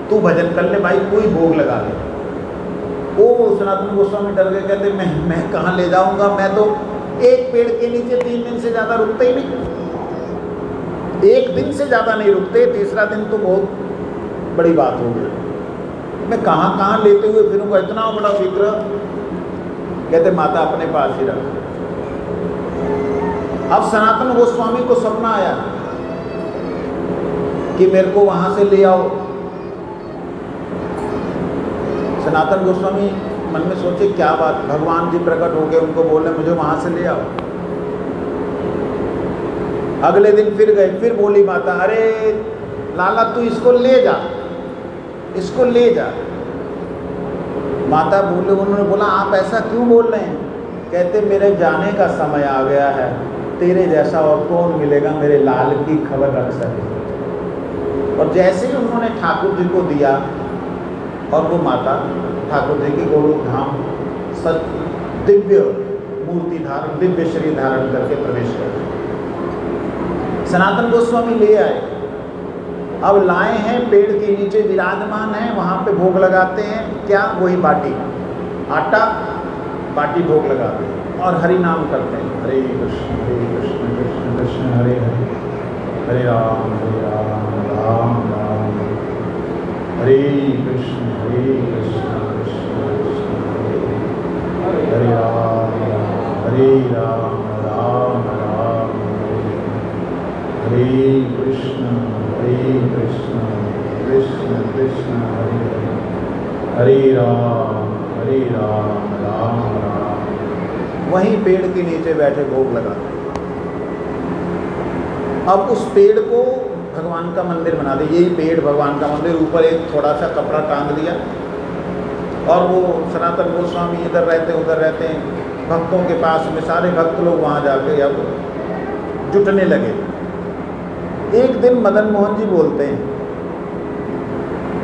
तू भजन कर ले भाई, कोई भोग लगा ले। ओ सनातन गोस्वामी डर गए, कहते मैं कहाँ ले जाऊँगा, मैं तो एक पेड़ के नीचे 3 दिन से ज़्यादा रुकते ही नहीं, 1 दिन से ज़्यादा नहीं रुकते, तीसरा दिन तो बहुत बड़ी बात हो गई। मैं कहाँ लेते हुए फिरूँगा, इतना बड़ा विग्रह। कहते माता अपने पास ही रख। अब सनातन गोस्वामी को सपना आया कि मेरे को वहाँ से ले आओ। सनातन गोस्वामी मन में सोचे क्या बात, भगवान जी प्रकट हो गए, उनको बोले मुझे वहाँ से ले आओ। अगले दिन फिर गए, फिर बोली माता, अरे लाला तू इसको ले जा, इसको ले जा। माता बोले, उन्होंने बोला आप ऐसा क्यों बोल रहे हैं? कहते मेरे जाने का समय आ गया है, तेरे जैसा और कौन मिलेगा मेरे लाल की खबर रख सके। और जैसे ही उन्होंने ठाकुर जी को दिया और वो माता ठाकुर जी की गोलोक धाम सच दिव्य मूर्ति धारण, दिव्य शरीर धारण करके प्रवेश कर गए। सनातन गोस्वामी ले आए, अब लाए हैं, पेड़ के नीचे विराजमान हैं, वहाँ पे भोग लगाते हैं। क्या? वही बाटी, आटा बाटी भोग लगाते हैं और हरि नाम करते हैं, हरे कृष्ण कृष्ण कृष्ण हरे हरे, हरे राम राम राम हरे कृष्ण कृष्ण कृष्ण हरे राम राम राम हरे कृष्ण कृष्ण कृष्ण हरे हरे राम राम राम। वहीं पेड़ के नीचे बैठे भोग लगाते। अब उस पेड़ को भगवान का मंदिर बना दे, यही पेड़ भगवान का मंदिर, ऊपर एक थोड़ा सा कपड़ा टांग दिया और वो सनातन गोस्वामी इधर रहते उधर रहते हैं, भक्तों के पास में सारे भक्त लोग वहाँ जाके अब जुटने लगे। एक दिन मदन मोहन जी बोलते हैं,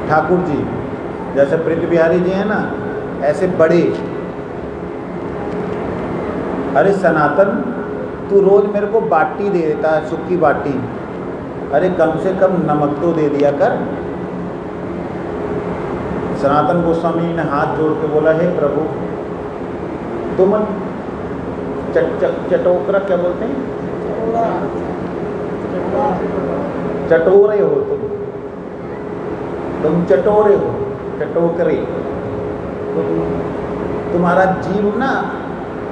ठाकुर जी जैसे प्रीति बिहारी जी हैं ना, ऐसे बड़े, अरे सनातन तू रोज मेरे को बाटी दे देता है, सूखी बाटी, अरे कम से कम नमक तो दे दिया कर। सनातन गोस्वामी ने हाथ जोड़ के बोला, हे प्रभु तुम चटोकरा क्या बोलते हैं, चटोरे हो तुम चटोरे हो, चटोकरे, तुम्हारा जीव ना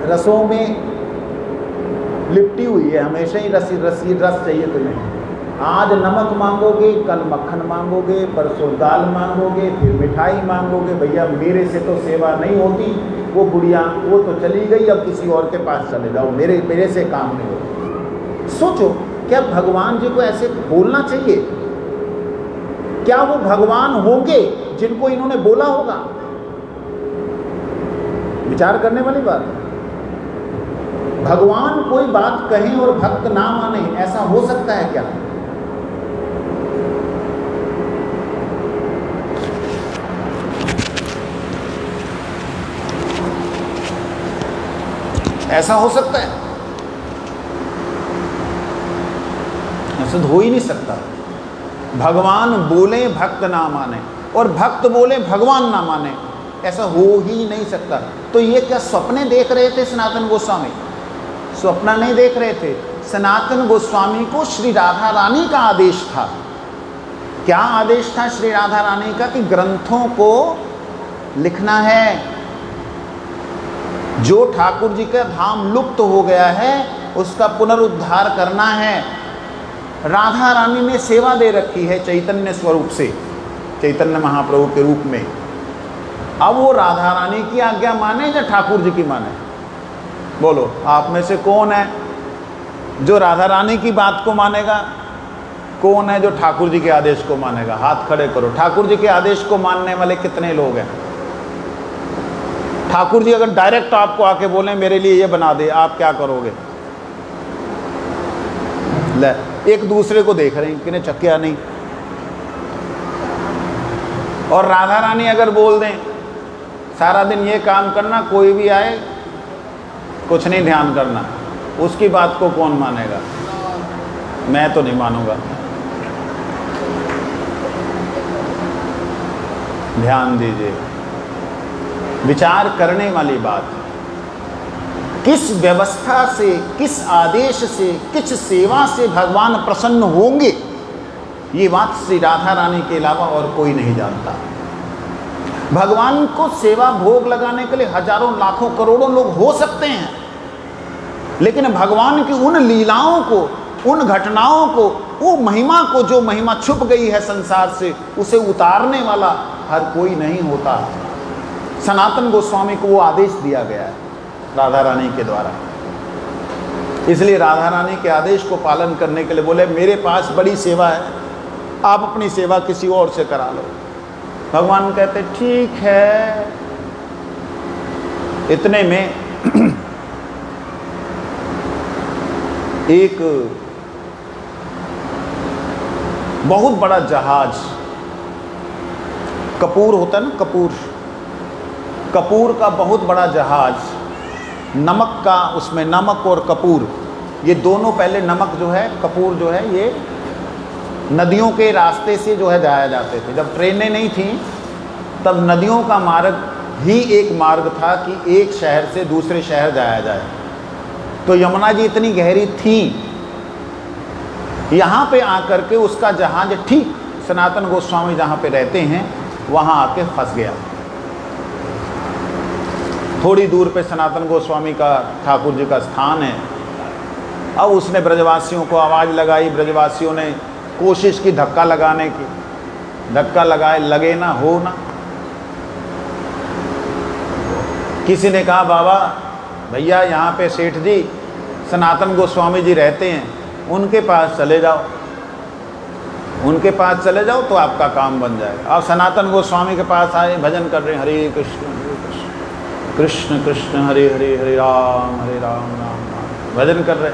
रसों में लिपटी हुई है, हमेशा ही रस चाहिए तुम्हें। आज नमक मांगोगे, कल मक्खन मांगोगे, परसों दाल मांगोगे, फिर मिठाई मांगोगे। भैया मेरे से तो सेवा नहीं होती, वो बुढ़िया वो तो चली गई, अब किसी और के पास चले जाओ, मेरे से काम नहीं होता। सोचो, क्या भगवान जी को ऐसे बोलना चाहिए? क्या वो भगवान होंगे जिनको इन्होंने बोला होगा? विचार करने वाली बात है। भगवान कोई बात कहें और भक्त ना माने, ऐसा हो सकता है क्या? ऐसा हो सकता है? ऐसा तो हो ही नहीं सकता। भगवान बोले भक्त ना माने और भक्त बोले भगवान ना माने, ऐसा हो ही नहीं सकता। तो ये क्या सपने देख रहे थे सनातन गोस्वामी? स्वप्न नहीं देख रहे थे। सनातन गोस्वामी को श्री राधा रानी का आदेश था। क्या आदेश था श्री राधा रानी का? कि ग्रंथों को लिखना है, जो ठाकुर जी का धाम लुप्त हो गया है उसका पुनरुद्धार करना है। राधा रानी ने सेवा दे रखी है चैतन्य स्वरूप से, चैतन्य महाप्रभु के रूप में। अब वो राधा रानी की आज्ञा माने या ठाकुर जी की माने? बोलो, आप में से कौन है जो राधा रानी की बात को मानेगा? कौन है जो ठाकुर जी के आदेश को मानेगा? हाथ खड़े करो। ठाकुर जी के आदेश को मानने वाले कितने लोग हैं? ठाकुर जी अगर डायरेक्ट आपको आके बोले मेरे लिए ये बना दे, आप क्या करोगे? ले, एक दूसरे को देख रहे हैं कि ने चक्या नहीं। और राधा रानी अगर बोल दें सारा दिन ये काम करना, कोई भी आए कुछ नहीं ध्यान करना, उसकी बात को कौन मानेगा? मैं तो नहीं मानूंगा। ध्यान दीजिए, विचार करने वाली बात। किस व्यवस्था से, किस आदेश से, किस सेवा से भगवान प्रसन्न होंगे, ये बात श्री राधा रानी के अलावा और कोई नहीं जानता। भगवान को सेवा भोग लगाने के लिए हजारों लाखों करोड़ों लोग हो सकते हैं, लेकिन भगवान की उन लीलाओं को, उन घटनाओं को, वो महिमा को, जो महिमा छुप गई है संसार से, उसे उतारने वाला हर कोई नहीं होता। सनातन गोस्वामी को वो आदेश दिया गया है राधा रानी के द्वारा। इसलिए राधा रानी के आदेश को पालन करने के लिए बोले मेरे पास बड़ी सेवा है, आप अपनी सेवा किसी और से करा लो। भगवान कहते ठीक है। इतने में एक बहुत बड़ा जहाज, कपूर होता है ना, कपूर का बहुत बड़ा जहाज, नमक का, उसमें नमक और कपूर, ये दोनों, पहले नमक जो है, कपूर जो है, ये नदियों के रास्ते से जो है जाया जाते थे। जब ट्रेनें नहीं थी तब नदियों का मार्ग ही एक मार्ग था कि एक शहर से दूसरे शहर जाया जाए। तो यमुना जी इतनी गहरी थी, यहाँ पे आकर के उसका जहाज ठीक सनातन गोस्वामी जहाँ पे रहते हैं वहाँ आके फंस गया। थोड़ी दूर पे सनातन गोस्वामी का, ठाकुर जी का स्थान है। अब उसने ब्रजवासियों को आवाज़ लगाई, ब्रजवासियों ने कोशिश की धक्का लगाने की, धक्का लगाए, लगे ना, हो ना। किसी ने कहा बाबा भैया यहाँ पे सेठ जी सनातन गोस्वामी जी रहते हैं, उनके पास चले जाओ, उनके पास चले जाओ तो आपका काम बन जाएगा। आप सनातन गोस्वामी के पास आए, भजन कर रहे हैं, हरे कृष्ण कृष्ण कृष्ण हरे हरे, हरे राम राम राम, भजन कर रहे।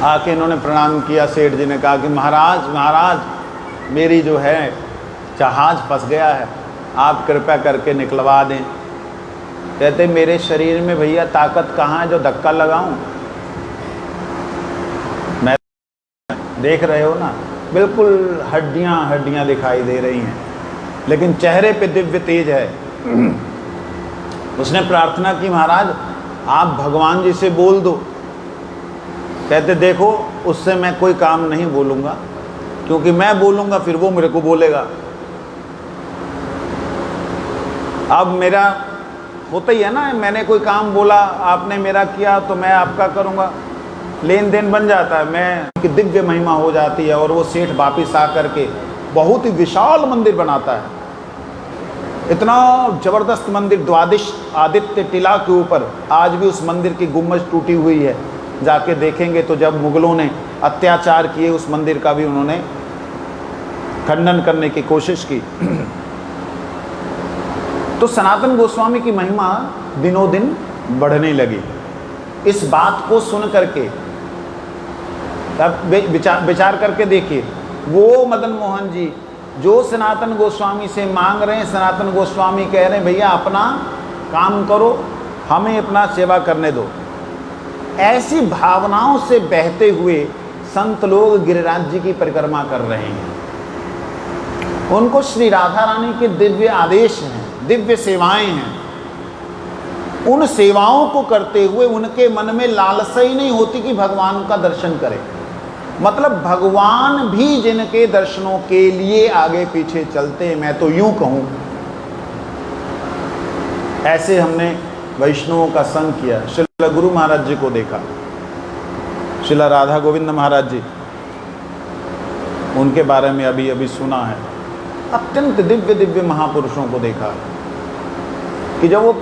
आके इन्होंने प्रणाम किया। सेठ जी ने कहा कि महाराज मेरी जो है जहाज फंस गया है, आप कृपया करके निकलवा दें। कहते मेरे शरीर में भैया ताकत कहाँ है जो धक्का लगाऊं। मैं देख रहे हो ना, बिल्कुल हड्डियां दिखाई दे रही हैं, लेकिन चेहरे पे दिव्य तेज है। उसने प्रार्थना की महाराज आप भगवान जी से बोल दो। कहते देखो उससे मैं कोई काम नहीं बोलूँगा, क्योंकि मैं बोलूँगा फिर वो मेरे को बोलेगा। अब मेरा होता ही है ना, मैंने कोई काम बोला, आपने मेरा किया तो मैं आपका करूँगा, लेन देन बन जाता है। मैं कि दिव्य महिमा हो जाती है। और वो सेठ वापिस आ करके बहुत ही विशाल मंदिर बनाता है, इतना ज़बरदस्त मंदिर, द्वादश आदित्य टिला के ऊपर आज भी उस मंदिर की गुम्बज टूटी हुई है। जाके देखेंगे तो जब मुगलों ने अत्याचार किए उस मंदिर का भी उन्होंने खंडन करने की कोशिश की। तो सनातन गोस्वामी की महिमा दिनों दिन बढ़ने लगी। इस बात को सुन करके अब विचार करके देखिए, वो मदन मोहन जी जो सनातन गोस्वामी से मांग रहे हैं, सनातन गोस्वामी कह रहे हैं भैया अपना काम करो, हमें अपना सेवा करने दो। ऐसी भावनाओं से बहते हुए संत लोग गिरिराज जी की परिक्रमा कर रहे हैं। उनको श्री राधा रानी के दिव्य आदेश हैं, दिव्य सेवाएं हैं। उन सेवाओं को करते हुए उनके मन में लालसा ही नहीं होती कि भगवान का दर्शन करें। मतलब भगवान भी जिनके दर्शनों के लिए आगे पीछे चलते हैं, मैं तो यूं कहूं। ऐसे हमने वैष्णवों का संग किया। श्रील गुरु महाराज जी को देखा, श्रील राधा गोविंद महाराज जी, उनके बारे में अभी अभी सुना है। अत्यंत दिव्य दिव्य महापुरुषों को देखा कि जब वो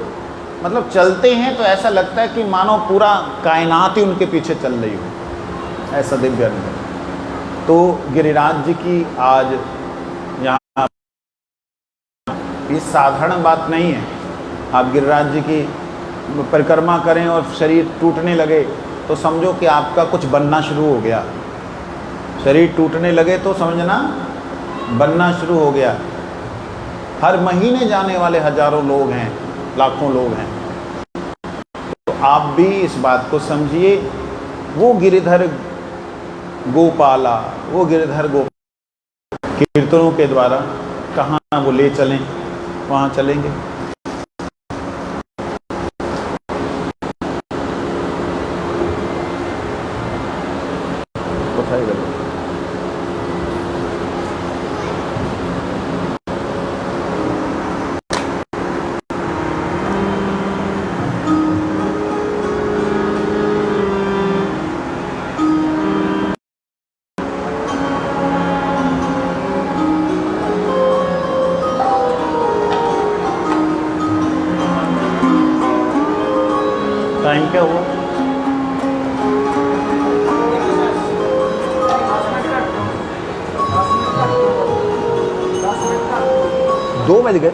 मतलब चलते हैं तो ऐसा लगता है कि मानो पूरा कायनात ही उनके पीछे चल रही हो, ऐसा दिव्य अनुभव। तो गिरिराज जी की आज यहाँ ये साधारण बात नहीं है। आप गिरिराज जी की परिक्रमा करें और शरीर टूटने लगे तो समझो कि आपका कुछ बनना शुरू हो गया। शरीर टूटने लगे तो समझना बनना शुरू हो गया। हर महीने जाने वाले हजारों लोग हैं, लाखों लोग हैं। तो आप भी इस बात को समझिए, वो गिरिधर गोपाला, वो गिरिधर गोपाल कीर्तनों के द्वारा कहाँ वो ले चलें, वहाँ चलेंगे। टाइम क्या हुआ? 2 बज गए।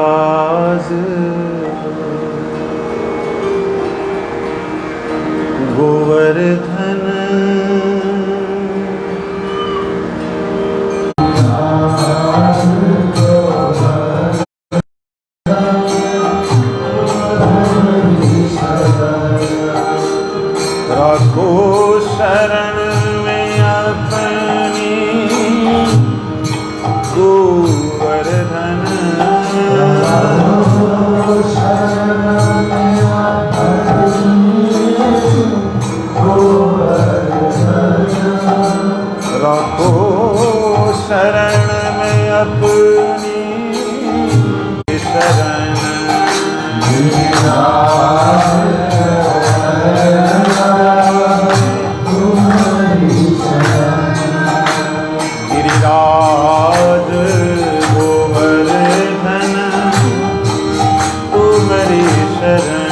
गिरिराज गोवर्धन रखो शरण में अपनी गोवर्धन रखो शरण में अपनी शरण गिरिराज गोवर्धन तुम्हारी शरण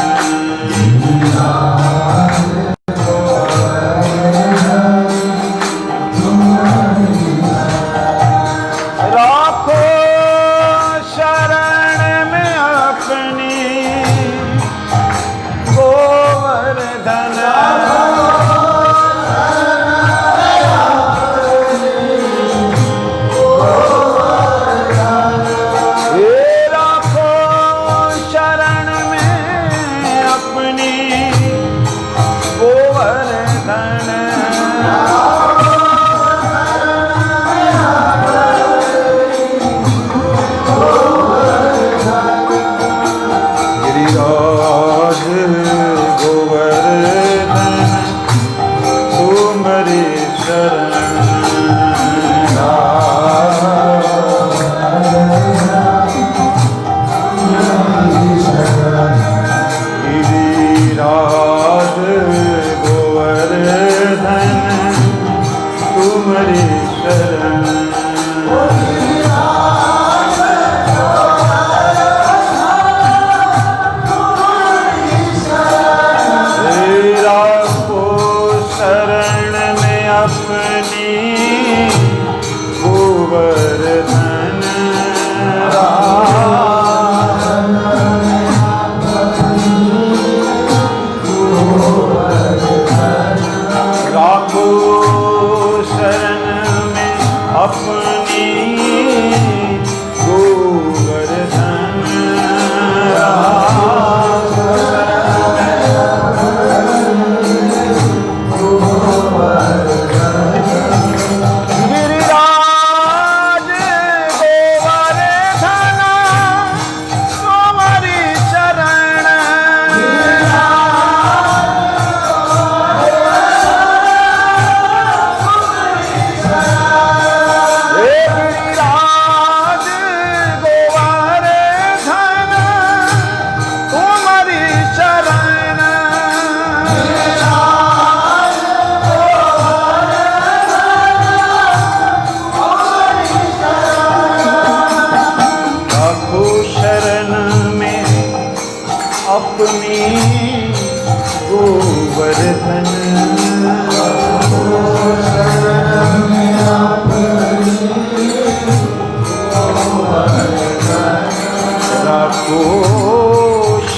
राखो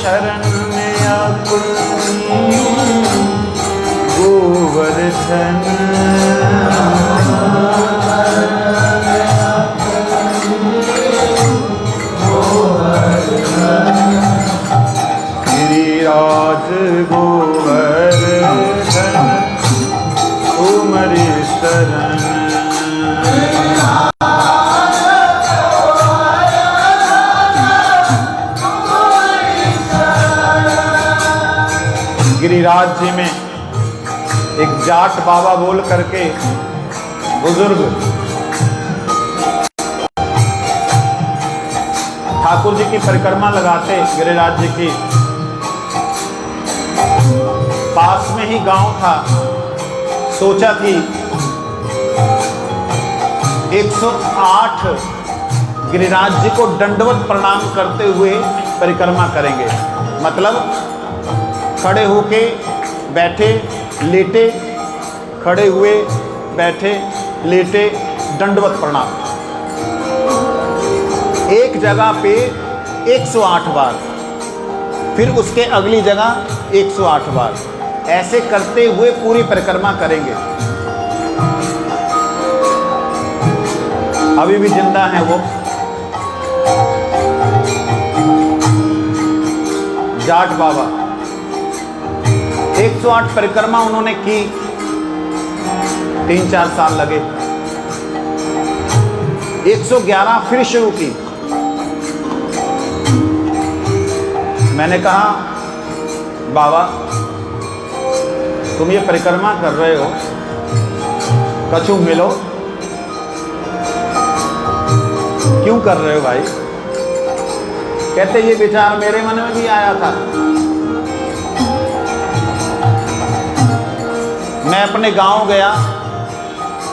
शरण में अपनी गोवर्धन गिरिराज गोवर्धन तुम्हारी शरण गिरिराज जी में एक जाट बाबा बोल करके बुजुर्ग ठाकुर जी की परिक्रमा लगाते गिरिराज जी की। पास में ही गांव था। सोचा कि 108 गिरिराज जी को दंडवत प्रणाम करते हुए परिक्रमा करेंगे। मतलब खड़े होके बैठे लेटे, खड़े हुए बैठे लेटे, दंडवत प्रणाम। एक जगह पे 108 बार, फिर उसके अगली जगह 108 बार, ऐसे करते हुए पूरी परिक्रमा करेंगे। अभी भी जिंदा है वो जाट बाबा। 108 परिक्रमा उन्होंने की, 3-4 साल लगे। 111 फिर शुरू की। मैंने कहा बाबा तुम ये परिक्रमा कर रहे हो, कछु मिलो, क्यों कर रहे हो भाई? कहते ये विचार मेरे मन में भी आया था। मैं अपने गांव गया,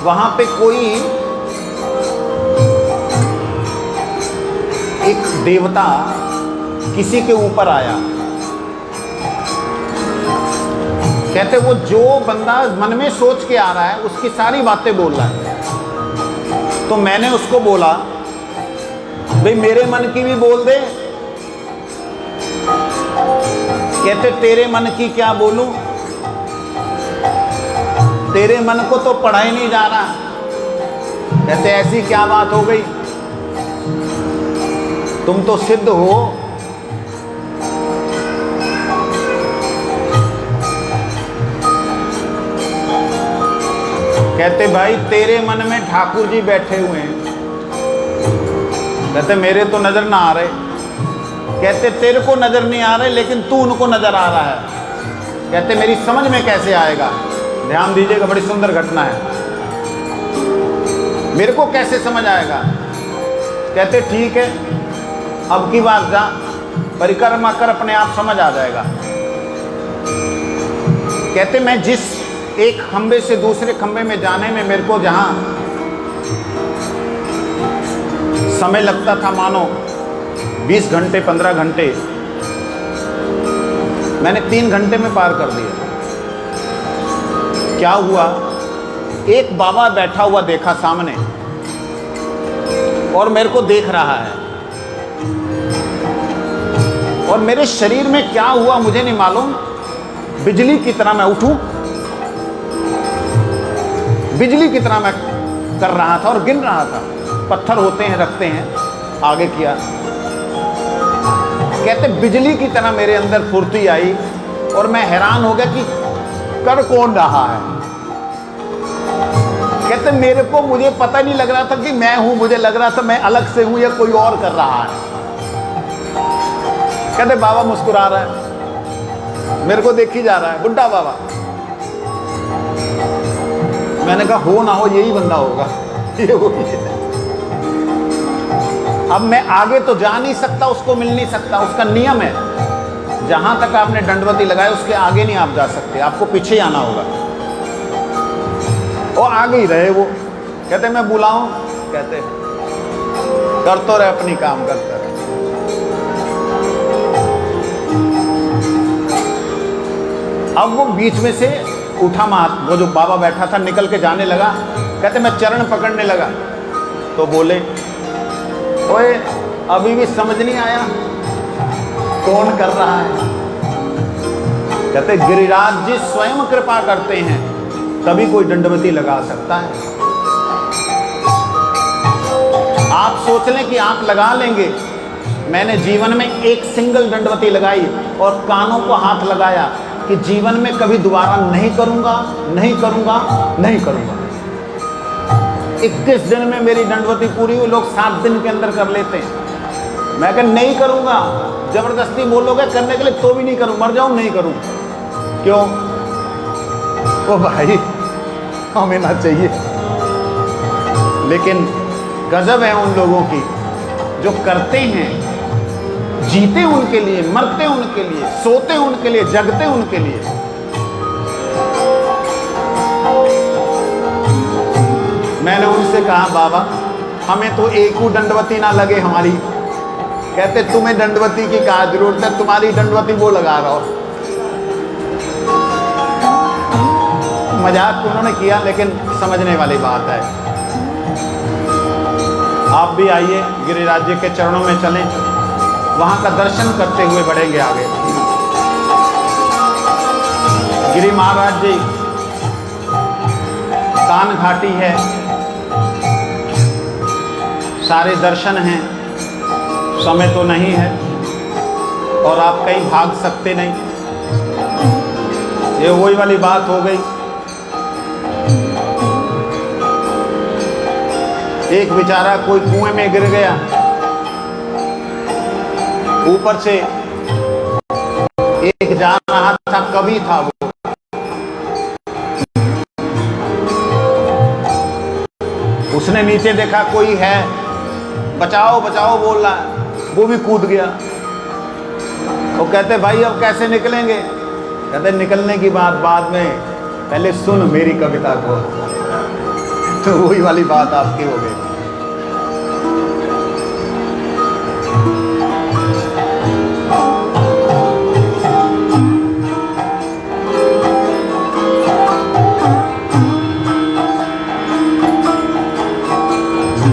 वहां पे कोई एक देवता किसी के ऊपर आया। कहते वो जो बंदा मन में सोच के आ रहा है उसकी सारी बातें बोल रहा है। तो मैंने उसको बोला भाई मेरे मन की भी बोल दे। कहते तेरे मन की क्या बोलूं, तेरे मन को तो पढ़ा ही नहीं जा रहा। कहते ऐसी क्या बात हो गई, तुम तो सिद्ध हो। कहते भाई तेरे मन में ठाकुर जी बैठे हुए हैं। कहते मेरे तो नजर ना आ रहे। कहते तेरे को नजर नहीं आ रहे लेकिन तू उनको नजर आ रहा है। कहते मेरी समझ में कैसे आएगा? ध्यान दीजिएगा, बड़ी सुंदर घटना है। मेरे को कैसे समझ आएगा? कहते ठीक है, अब की बात जा, परिक्रमा कर, अपने आप समझ आ जाएगा। कहते मैं जिस एक खंबे से दूसरे खंबे में जाने में मेरे को जहां समय लगता था मानो 20 घंटे 15 घंटे, मैंने 3 घंटे में पार कर दिया। क्या हुआ? एक बाबा बैठा हुआ देखा सामने और मेरे को देख रहा है, और मेरे शरीर में क्या हुआ मुझे नहीं मालूम। बिजली की तरह मैं उठूं, बिजली की तरह मैं कर रहा था और गिन रहा था। पत्थर होते हैं, रखते हैं, आगे किया। कहते बिजली की तरह मेरे अंदर फुर्ती आई और मैं हैरान हो गया कि कर कौन रहा है। कहते मेरे को मुझे पता नहीं लग रहा था कि मैं हूं, मुझे लग रहा था मैं अलग से हूं या कोई और कर रहा है। कहते बाबा मुस्कुरा रहा है, मेरे को देखी जा रहा है, बुड्ढा बाबा। मैंने कहा हो ना हो यही बंदा होगा, ये वही है। अब मैं आगे तो जा नहीं सकता, उसको मिल नहीं सकता, उसका नियम है जहां तक आपने दंडवती लगाए उसके आगे नहीं आप जा सकते, आपको पीछे ही आना होगा। वो आगे ही रहे वो। कहते मैं बुलाऊं? कहते कर तो रहे, अपनी काम करते रहे। अब वो बीच में से उठा वो जो बाबा बैठा था निकल के जाने लगा। कहते मैं चरण पकड़ने लगा तो बोले ओए अभी भी समझ नहीं आया कौन कर रहा है? कहते गिरिराज जी स्वयं कृपा करते हैं तभी कोई दंडवती लगा सकता है। आप सोच लें कि आप लगा लेंगे। मैंने जीवन में एक सिंगल दंडवती लगाई और कानों को हाथ लगाया कि जीवन में कभी दोबारा नहीं करूंगा, नहीं करूंगा, नहीं करूंगा। 21 दिन में मेरी दंडवती पूरी हुई। लोग 7 दिन के अंदर कर लेते हैं। मैं कह नहीं करूंगा, जबरदस्ती बोलोगे करने के लिए तो भी नहीं करूं, मर जाऊं नहीं करूं। क्यों? ओ भाई हमें ना चाहिए। लेकिन गजब है उन लोगों की जो करते हैं, जीते उनके लिए, मरते उनके लिए, सोते उनके लिए, जगते उनके लिए। मैंने उनसे कहा बाबा हमें तो एक ही दंडवती ना लगे हमारी। कहते तुम्हें दंडवती की क्या जरूरत है, तुम्हारी दंडवती वो लगा रहा हो। मजाक उन्होंने किया लेकिन समझने वाली बात है। आप भी आइए, गिरिराज जी के चरणों में चलें। वहाँ का दर्शन करते हुए बढ़ेंगे आगे। गिरी महाराज जी कान घाटी है, सारे दर्शन हैं, समय तो नहीं है और आप कहीं भाग सकते नहीं। ये वही वाली बात हो गई। एक बेचारा कोई कुएं में गिर गया, ऊपर से एक जा रहा था, कवि था वो, उसने नीचे देखा कोई है, बचाओ बचाओ बोल रहा है, वो भी कूद गया। वो कहते भाई अब कैसे निकलेंगे? कहते निकलने की बात बाद में, पहले सुन मेरी कविता को। तो वही वाली बात आपकी हो गई।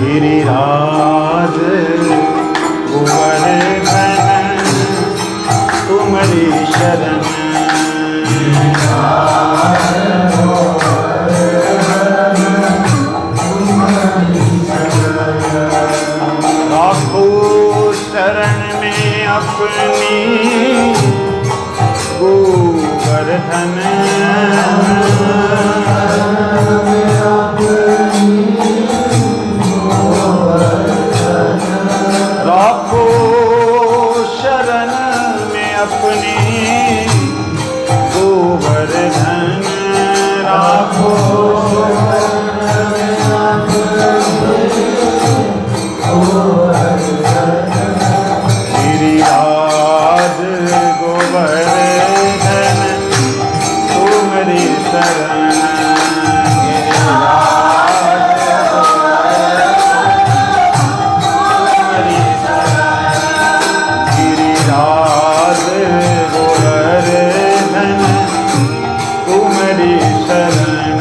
गिरिराज गोवर्धन तुम्हारी शरण, राखो शरण में अपनी गोवर्धन, राखो शरण में अपनी गोवर्धन, राखो गिरिराज गोवर्धन तुम्हारी शरण, गिरिराज गोवर्धन तुम्हारी शरण,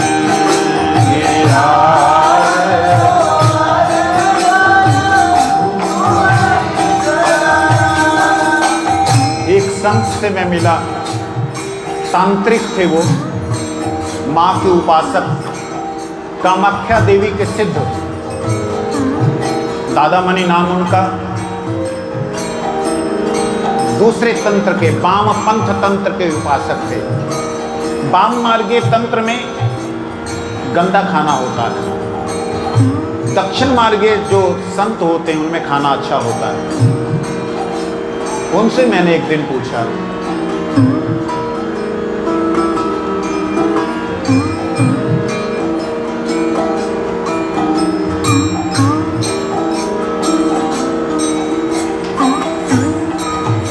एक संत से मैं मिला, तांत्रिक थे वो, मां के उपासक, कामाख्या देवी के सिद्ध, दादामणि नाम उनका। दूसरे तंत्र के, वाम पंथ तंत्र के उपासक थे। वाम मार्गीय तंत्र में गंदा खाना होता है, दक्षिण मार्गीय जो संत होते हैं उनमें खाना अच्छा होता है। उनसे मैंने एक दिन पूछा,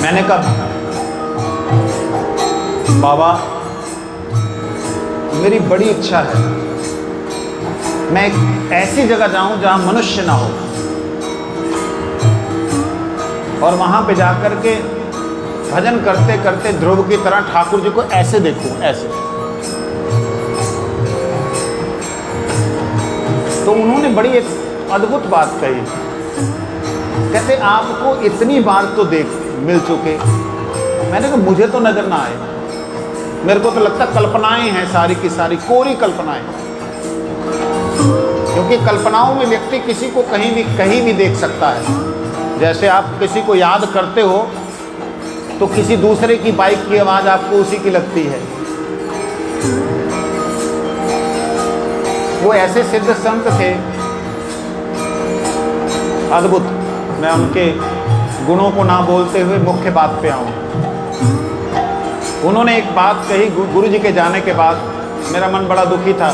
मैंने कहा बाबा मेरी बड़ी इच्छा है मैं एक ऐसी जगह जाऊं जहां मनुष्य ना हो, और वहां पे जाकर के भजन करते करते ध्रुव की तरह ठाकुर जी को ऐसे देखूं, ऐसे। तो उन्होंने बड़ी एक अद्भुत बात कही। कहते आपको इतनी बार तो मिल चुके। मैंने कहा मुझे तो नजर ना आए, मेरे को तो लगता कल्पनाएं हैं, सारी की सारी कोरी कल्पनाएं। क्योंकि कल्पनाओं में व्यक्ति किसी को कहीं भी देख सकता है। जैसे आप किसी को याद करते हो तो किसी दूसरे की बाइक की आवाज आपको उसी की लगती है। वो ऐसे सिद्ध संत थे, अद्भुत। मैं उनके गुणों को ना बोलते हुए मुख्य बात पे आऊं। उन्होंने एक बात कही गुरु जी के जाने के बाद, मेरा मन बड़ा दुखी था।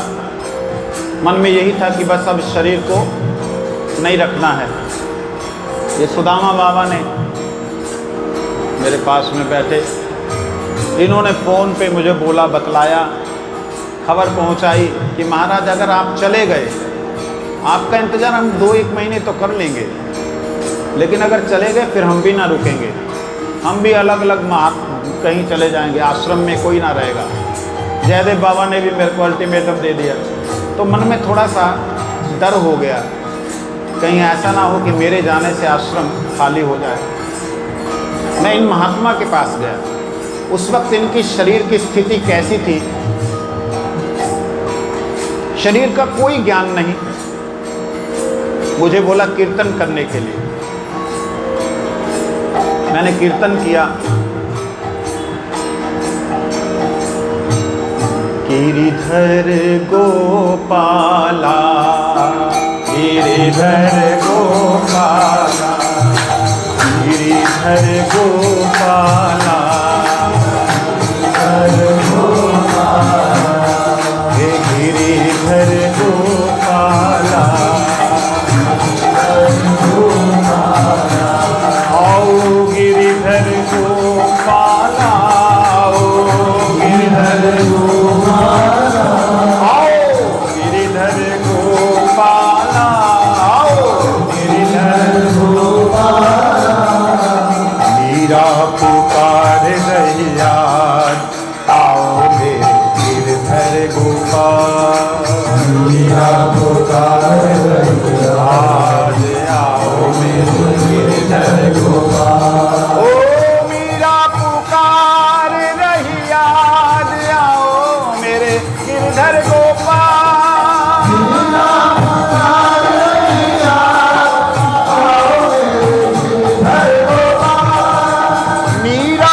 मन में यही था कि बस अब शरीर को नहीं रखना है। ये सुदामा बाबा ने मेरे पास में बैठे, इन्होंने फ़ोन पे मुझे बोला, बतलाया, खबर पहुंचाई कि महाराज अगर आप चले गए, आपका इंतज़ार हम 2-1 महीने तो कर लेंगे, लेकिन अगर चले गए फिर हम भी ना रुकेंगे, हम भी अलग अलग कहीं चले जाएंगे, आश्रम में कोई ना रहेगा। जयदेव बाबा ने भी मेरे को अल्टीमेटम दे दिया। तो मन में थोड़ा सा डर हो गया, कहीं ऐसा ना हो कि मेरे जाने से आश्रम खाली हो जाए। मैं इन महात्मा के पास गया। उस वक्त इनकी शरीर की स्थिति कैसी थी, शरीर का कोई ज्ञान नहीं। मुझे बोला कीर्तन करने के लिए। मैंने कीर्तन किया। गिरिधर गोपाला, गिरिधर गोपाला, गिरिधर गोपाला, हे गिरिधर गोपाला, आओ गिरिधर गोपाला, आओ गिरिधर गोपाला, आओ गिरिधर गोपाला, आओ गिरिधर गोपाला। मीरा पुकार रैया, आओ मेरे गिरधर गोपाल। मीरा पुकार रैया, आओ मेरे गिरधर गोपाल। ओ मीरा पुकार रैया, आओ मेरे गिरधर गोपाल। मीरा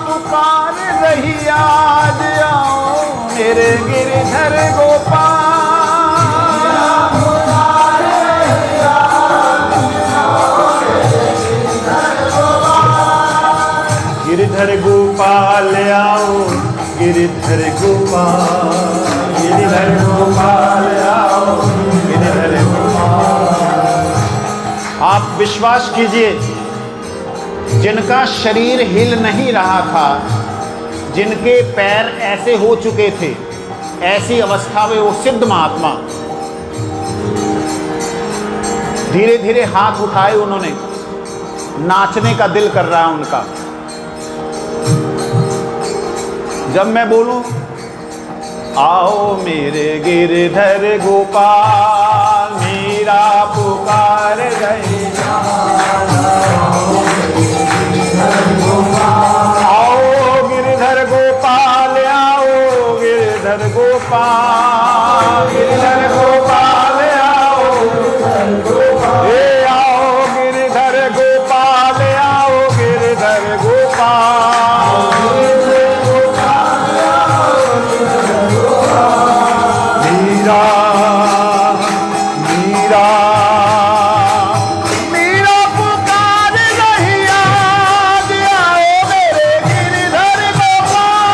पुकार रैया, आओ मेरे गिरधर गोपाल। गिरधर गोपाल आओ, गिरधर गोपाल, गिरधर गोपाल आओ, गिरधर गोपाल। आप विश्वास कीजिए, जिनका शरीर हिल नहीं रहा था, जिनके पैर ऐसे हो चुके थे, ऐसी अवस्था में वो सिद्ध महात्मा धीरे धीरे हाथ उठाए उन्होंने। नाचने का दिल कर रहा है उनका। जब मैं बोलूं आओ मेरे गिरधर गोपाल, मीरा पुकार रैया, आओ गिरधर गोपाल, आओ गिरधर गोपाल, गिरधर गोपाल आओ, ए आओ गिरधर गोपाल, आओ गिरधर गोपाल। मीरा मीरा मीरा पुकार रैया, आओ मेरे गिरधर गोपाल।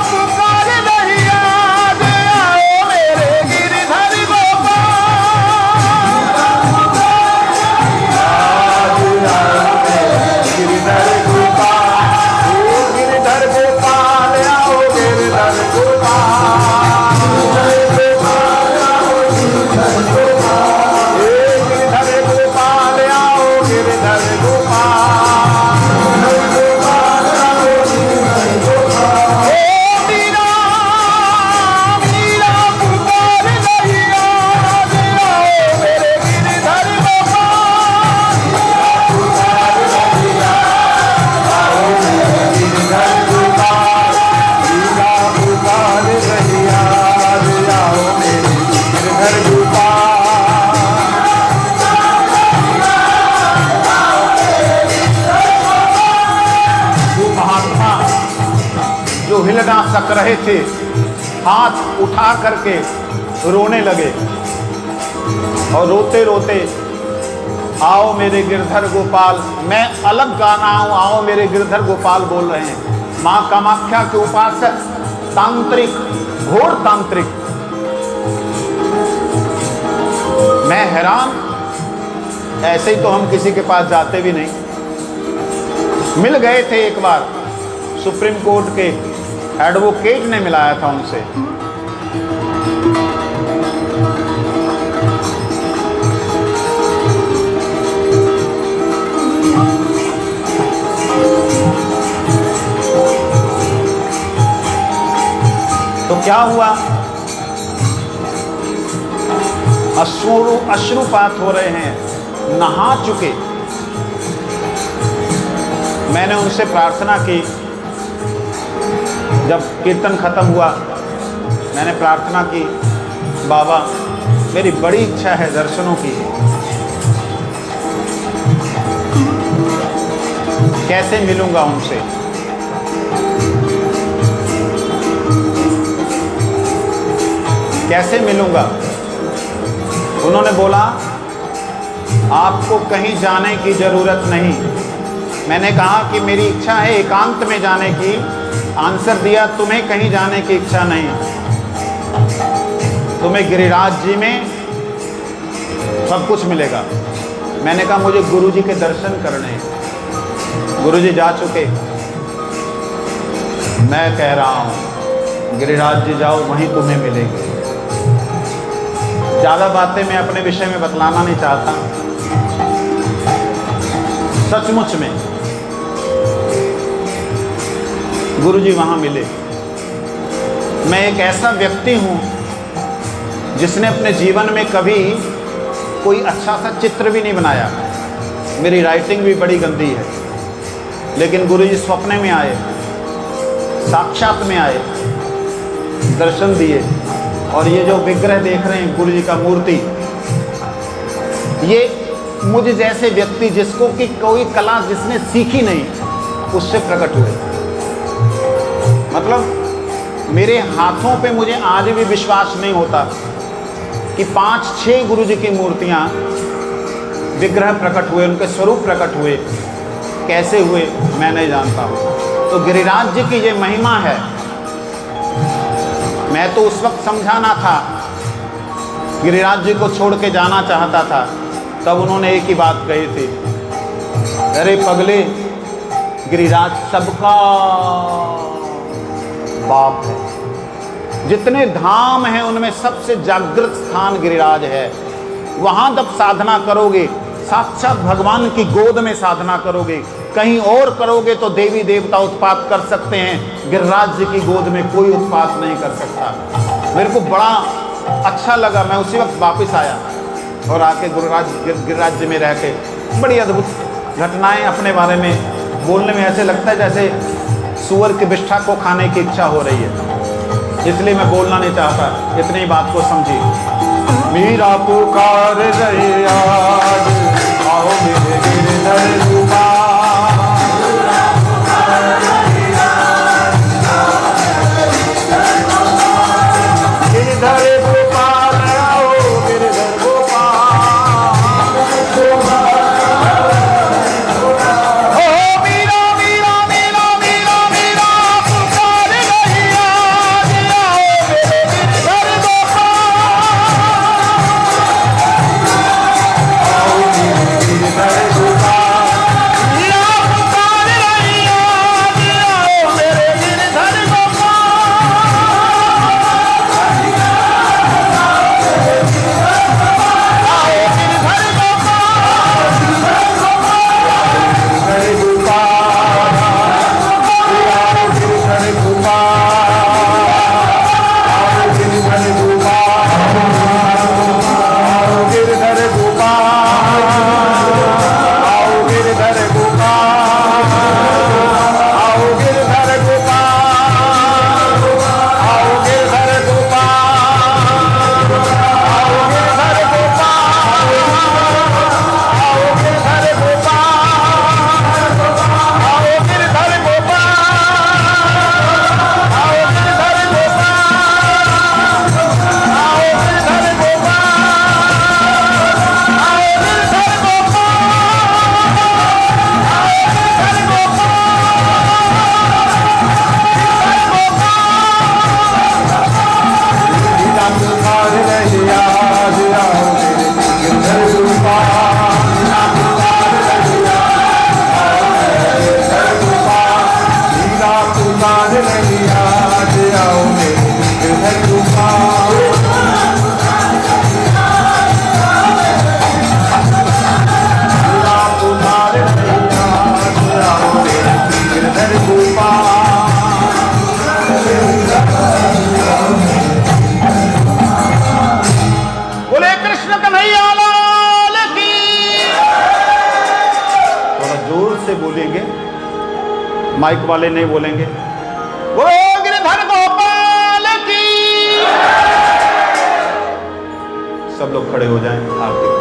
पुकार रैया, आओ मेरे गिरधर गिरधर गोपाल, ओ गिरधर गोपाल, आओ गिरधर गोपाल, ए गिरधर गोपाल, आओ गिरधर गोपाल। ओ मीरा मीरा पुकार रैया, आओ मेरे गिरधर गोपाल। गिरधर गोपाल, मीरा पुकार रैया, आओ मेरे गिरधर गोपाल। वो महात्मा जो हिल ना सक रहे थे, हाथ उठा करके रोने लगे और रोते रोते आओ मेरे गिरधर गोपाल। मैं अलग गाना हूं, आओ मेरे गिरधर गोपाल बोल रहे हैं। मां कामाख्या के उपासक तांत्रिक, घोर तांत्रिक। मैं हैरान, ऐसे ही तो हम किसी के पास जाते भी नहीं। मिल गए थे एक बार, सुप्रीम कोर्ट के एडवोकेट ने मिलाया था उनसे। तो क्या हुआ, अश्रुपात हो रहे हैं, नहा चुके। मैंने उनसे प्रार्थना की, जब कीर्तन खत्म हुआ मैंने प्रार्थना की, बाबा मेरी बड़ी इच्छा है दर्शनों की, कैसे मिलूंगा उनसे? कैसे मिलूंगा? उन्होंने बोला आपको कहीं जाने की जरूरत नहीं। मैंने कहा कि मेरी इच्छा है एकांत में जाने की। आंसर दिया तुम्हें कहीं जाने की इच्छा नहीं, तुम्हें गिरिराज जी में सब कुछ मिलेगा। मैंने कहा मुझे गुरु जी के दर्शन करने हैं। गुरु जी जा चुके, मैं कह रहा हूं गिरिराज जी जाओ, वहीं तुम्हें मिलेंगे। ज़्यादा बातें मैं अपने विषय में बतलाना नहीं चाहता। सचमुच में गुरु जी वहाँ मिले। मैं एक ऐसा व्यक्ति हूँ जिसने अपने जीवन में कभी कोई अच्छा सा चित्र भी नहीं बनाया। मेरी राइटिंग भी बड़ी गंदी है, लेकिन गुरु जी स्वप्न में आए, साक्षात में आए, दर्शन दिए। और ये जो विग्रह देख रहे हैं गुरु जी का मूर्ति, ये मुझ जैसे व्यक्ति जिसको कि कोई कला जिसने सीखी नहीं, उससे प्रकट हुए। मतलब मेरे हाथों पे मुझे आज भी विश्वास नहीं होता कि 5-6 गुरु जी की मूर्तियाँ विग्रह प्रकट हुए, उनके स्वरूप प्रकट हुए। कैसे हुए मैं नहीं जानता हूँ। तो गिरिराज जी की ये महिमा है। मैं तो उस वक्त समझा ना था, गिरिराज जी को छोड़ के जाना चाहता था, तब उन्होंने एक ही बात कही थी, अरे पगले गिरिराज सबका बाप है। जितने धाम हैं उनमें सबसे जागृत स्थान गिरिराज है। वहाँ जब साधना करोगे, साक्षात भगवान की गोद में साधना करोगे। कहीं और करोगे तो देवी देवता उत्पात कर सकते हैं, गिरिराज जी की गोद में कोई उत्पात नहीं कर सकता। मेरे को बड़ा अच्छा लगा। मैं उसी वक्त वापस आया और आके गिरिराज जी में रह के बड़ी अद्भुत घटनाएं अपने बारे में बोलने में ऐसे लगता है जैसे सूअर की बिष्ठा को खाने की इच्छा हो रही है। इसलिए मैं बोलना नहीं चाहता, इतनी ही बात को समझिए। मेरा पुकार रहे आज, आओ मेरे गिरधर गिरधर गोपाल, आओ गिरधर गोपाल। ओ मीरा मीरा मीरा मीरा मीरा पुकार रही आज, आओ मेरे गिरधर गोपाल। आओ मेरे गिरधर गोपाल। माइक वाले नहीं बोलेंगे। वो गिरधर गोपाल की। सब लोग खड़े हो जाएं आरती।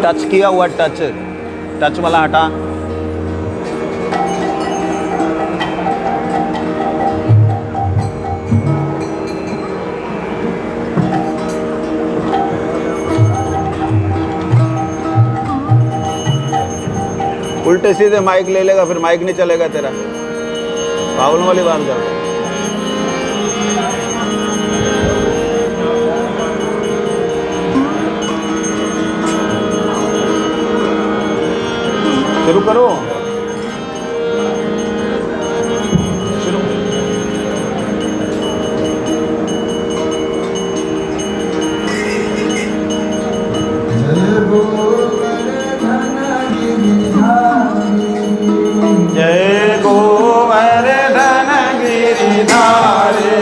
टच किया हुआ टच वाला हटा। उल्टे सीधे माइक ले लेगा, फिर माइक नहीं चलेगा तेरा। पागल वाली बात कर। शुरू करो, शुरू। जय गोवर्धन गिरिधारी।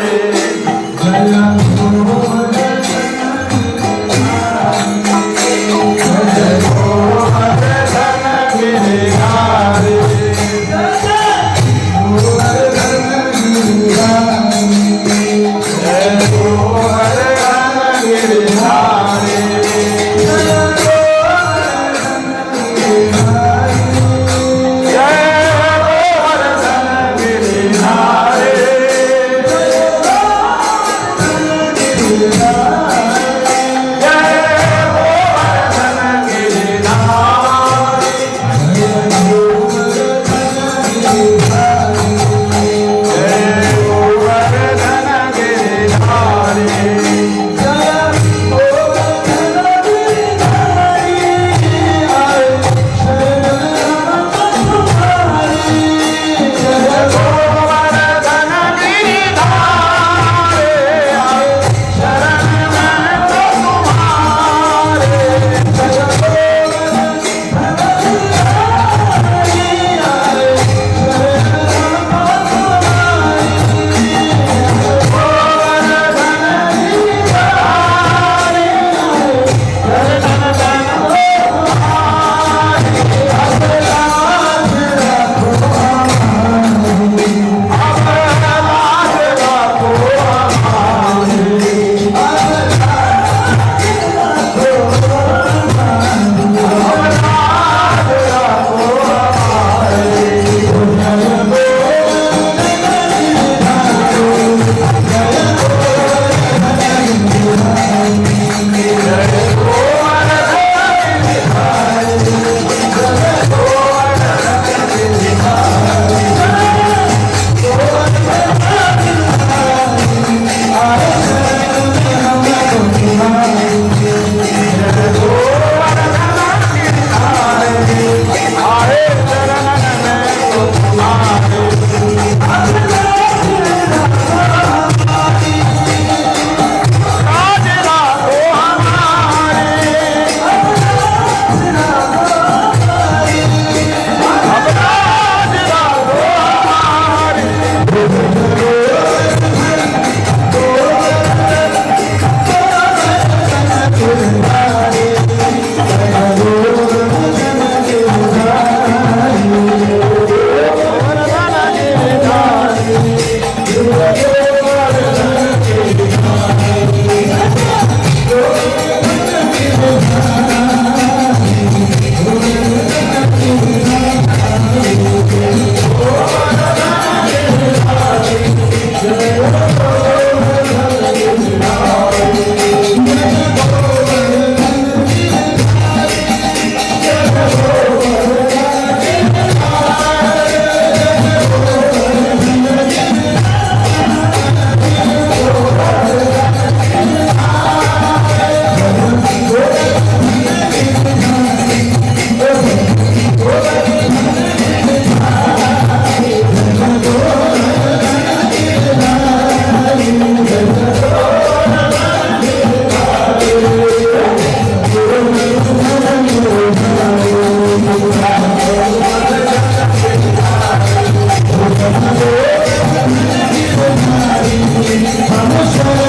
हम